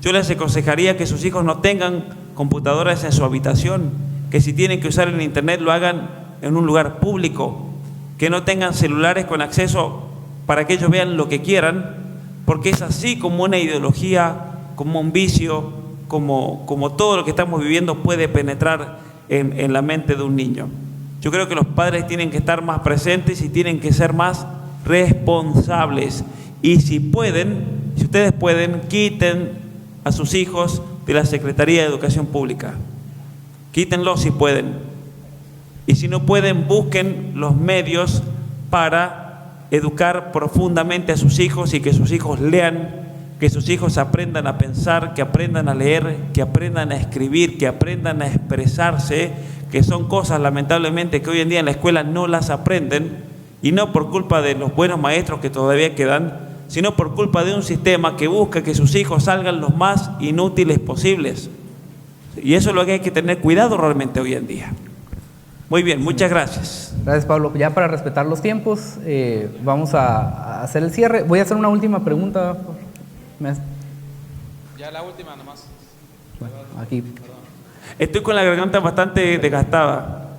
Yo les aconsejaría que sus hijos no tengan computadoras en su habitación, que si tienen que usar el internet lo hagan en un lugar público, que no tengan celulares con acceso para que ellos vean lo que quieran, porque es así como una ideología, como un vicio, como todo lo que estamos viviendo puede penetrar en la mente de un niño. Yo creo que los padres tienen que estar más presentes y tienen que ser más responsables. Y si ustedes pueden, quiten a sus hijos de la Secretaría de Educación Pública. Quítenlos si pueden. Y si no pueden, busquen los medios para educar profundamente a sus hijos y que sus hijos lean, que sus hijos aprendan a pensar, que aprendan a leer, que aprendan a escribir, que aprendan a expresarse, que son cosas lamentablemente que hoy en día en la escuela no las aprenden, y no por culpa de los buenos maestros que todavía quedan, sino por culpa de un sistema que busca que sus hijos salgan los más inútiles posibles. Y eso es lo que hay que tener cuidado realmente hoy en día. Muy bien, muchas gracias. Gracias, Pablo. Ya para respetar los tiempos, vamos a hacer el cierre. Voy a hacer una última pregunta. Ya la última nomás. Bueno, aquí. Estoy con la garganta bastante desgastada.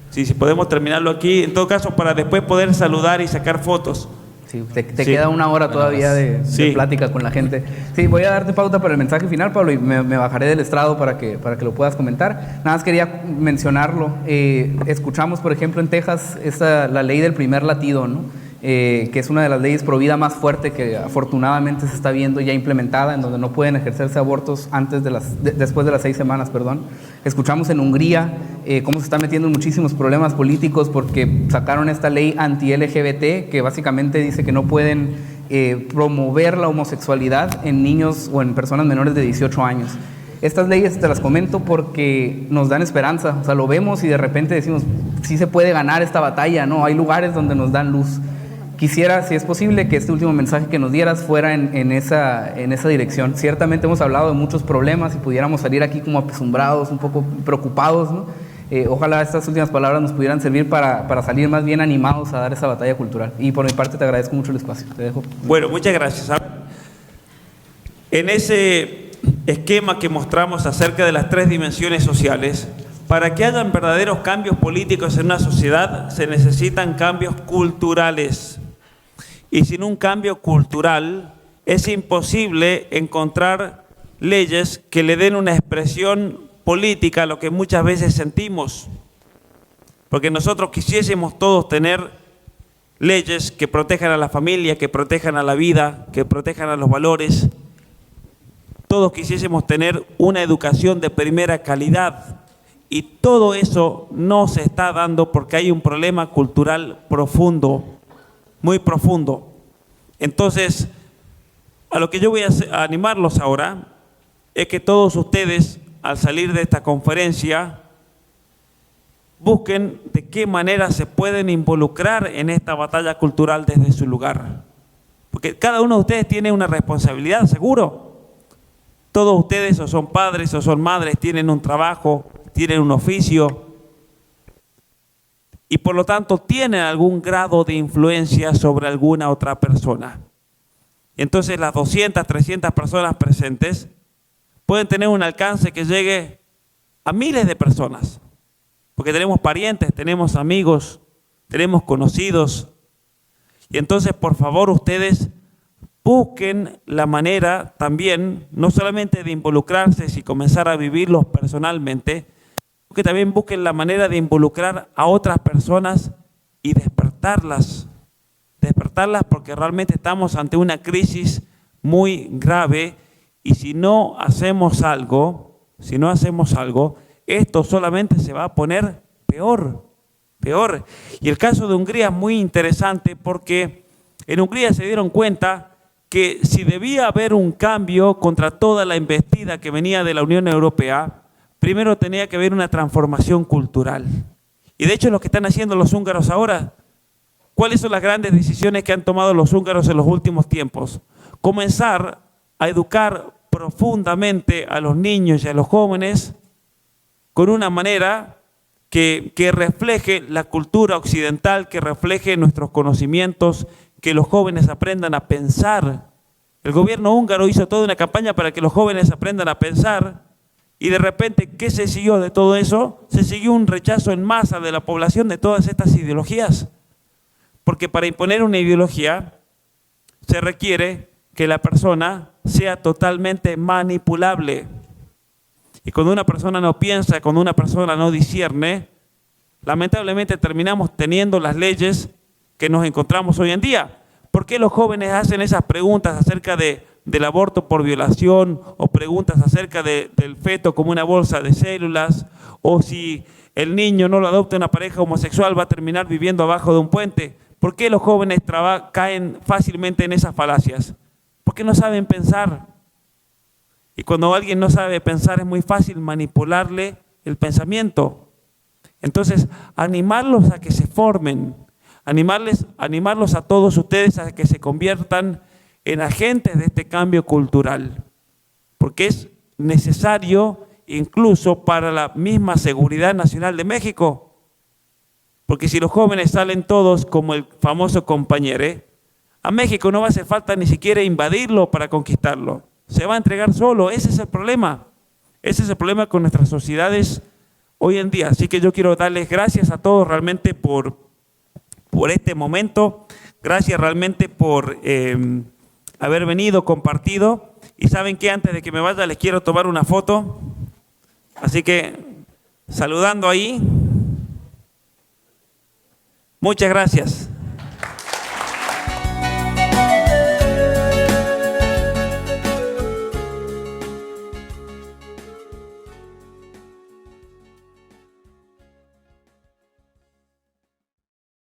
Sí, si podemos terminarlo aquí, en todo caso, para después poder saludar y sacar fotos. Sí, te queda una hora todavía de plática con la gente. Sí, voy a darte pauta para el mensaje final, Pablo, y me bajaré del estrado para que lo puedas comentar. Nada más quería mencionarlo. Escuchamos, por ejemplo, en Texas la ley del primer latido, ¿no? Que es una de las leyes pro vida más fuerte que afortunadamente se está viendo ya implementada, en donde no pueden ejercerse abortos después de las 6 semanas, perdón. Escuchamos en Hungría cómo se está metiendo en muchísimos problemas políticos porque sacaron esta ley anti-LGBT que básicamente dice que no pueden promover la homosexualidad en niños o en personas menores de 18 años. Estas leyes te las comento porque nos dan esperanza, o sea, lo vemos y de repente decimos, sí se puede ganar esta batalla, ¿no? Hay lugares donde nos dan luz. Quisiera, si es posible, que este último mensaje que nos dieras fuera en esa dirección. Ciertamente hemos hablado de muchos problemas y pudiéramos salir aquí como apesumbrados, un poco preocupados, ¿no? Ojalá estas últimas palabras nos pudieran servir para salir más bien animados a dar esa batalla cultural. Y por mi parte te agradezco mucho el espacio. Te dejo. Bueno, muchas gracias. En ese esquema que mostramos acerca de las 3 dimensiones sociales, para que hayan verdaderos cambios políticos en una sociedad se necesitan cambios culturales. Y sin un cambio cultural es imposible encontrar leyes que le den una expresión política a lo que muchas veces sentimos. Porque nosotros quisiésemos todos tener leyes que protejan a la familia, que protejan a la vida, que protejan a los valores. Todos quisiésemos tener una educación de primera calidad. Y todo eso no se está dando porque hay un problema cultural profundo, muy profundo. Entonces, a lo que yo voy a animarlos ahora es que todos ustedes, al salir de esta conferencia, busquen de qué manera se pueden involucrar en esta batalla cultural desde su lugar. Porque cada uno de ustedes tiene una responsabilidad, seguro. Todos ustedes o son padres o son madres, tienen un trabajo, tienen un oficio y por lo tanto tienen algún grado de influencia sobre alguna otra persona. Entonces las 200, 300 personas presentes pueden tener un alcance que llegue a miles de personas, porque tenemos parientes, tenemos amigos, tenemos conocidos. Y entonces, por favor, ustedes busquen la manera también, no solamente de involucrarse y comenzar a vivirlos personalmente, que también busquen la manera de involucrar a otras personas y despertarlas porque realmente estamos ante una crisis muy grave y si no hacemos algo, esto solamente se va a poner peor. Y el caso de Hungría es muy interesante porque en Hungría se dieron cuenta que si debía haber un cambio contra toda la embestida que venía de la Unión Europea, primero tenía que haber una transformación cultural. Y de hecho lo que están haciendo los húngaros ahora, ¿cuáles son las grandes decisiones que han tomado los húngaros en los últimos tiempos? Comenzar a educar profundamente a los niños y a los jóvenes con una manera que refleje la cultura occidental, que refleje nuestros conocimientos, que los jóvenes aprendan a pensar. El gobierno húngaro hizo toda una campaña para que los jóvenes aprendan a pensar y de repente, ¿qué se siguió de todo eso? Se siguió un rechazo en masa de la población de todas estas ideologías. Porque para imponer una ideología se requiere que la persona sea totalmente manipulable. Y cuando una persona no piensa, cuando una persona no discierne, lamentablemente terminamos teniendo las leyes que nos encontramos hoy en día. ¿Por qué los jóvenes hacen esas preguntas acerca del aborto por violación o preguntas acerca del feto como una bolsa de células o si el niño no lo adopta una pareja homosexual va a terminar viviendo abajo de un puente? ¿Por qué los jóvenes caen fácilmente en esas falacias? Porque no saben pensar. Y cuando alguien no sabe pensar es muy fácil manipularle el pensamiento. Entonces, animarlos a que se formen, animarlos a todos ustedes a que se conviertan en agentes de este cambio cultural, porque es necesario incluso para la misma seguridad nacional de México. Porque si los jóvenes salen todos como el famoso compañero, a México no va a hacer falta ni siquiera invadirlo para conquistarlo. Se va a entregar solo. Ese es el problema. Ese es el problema con nuestras sociedades hoy en día. Así que yo quiero darles gracias a todos realmente por este momento. Gracias realmente por haber venido, compartido. Y saben que antes de que me vaya les quiero tomar una foto. Así que saludando ahí. Muchas gracias.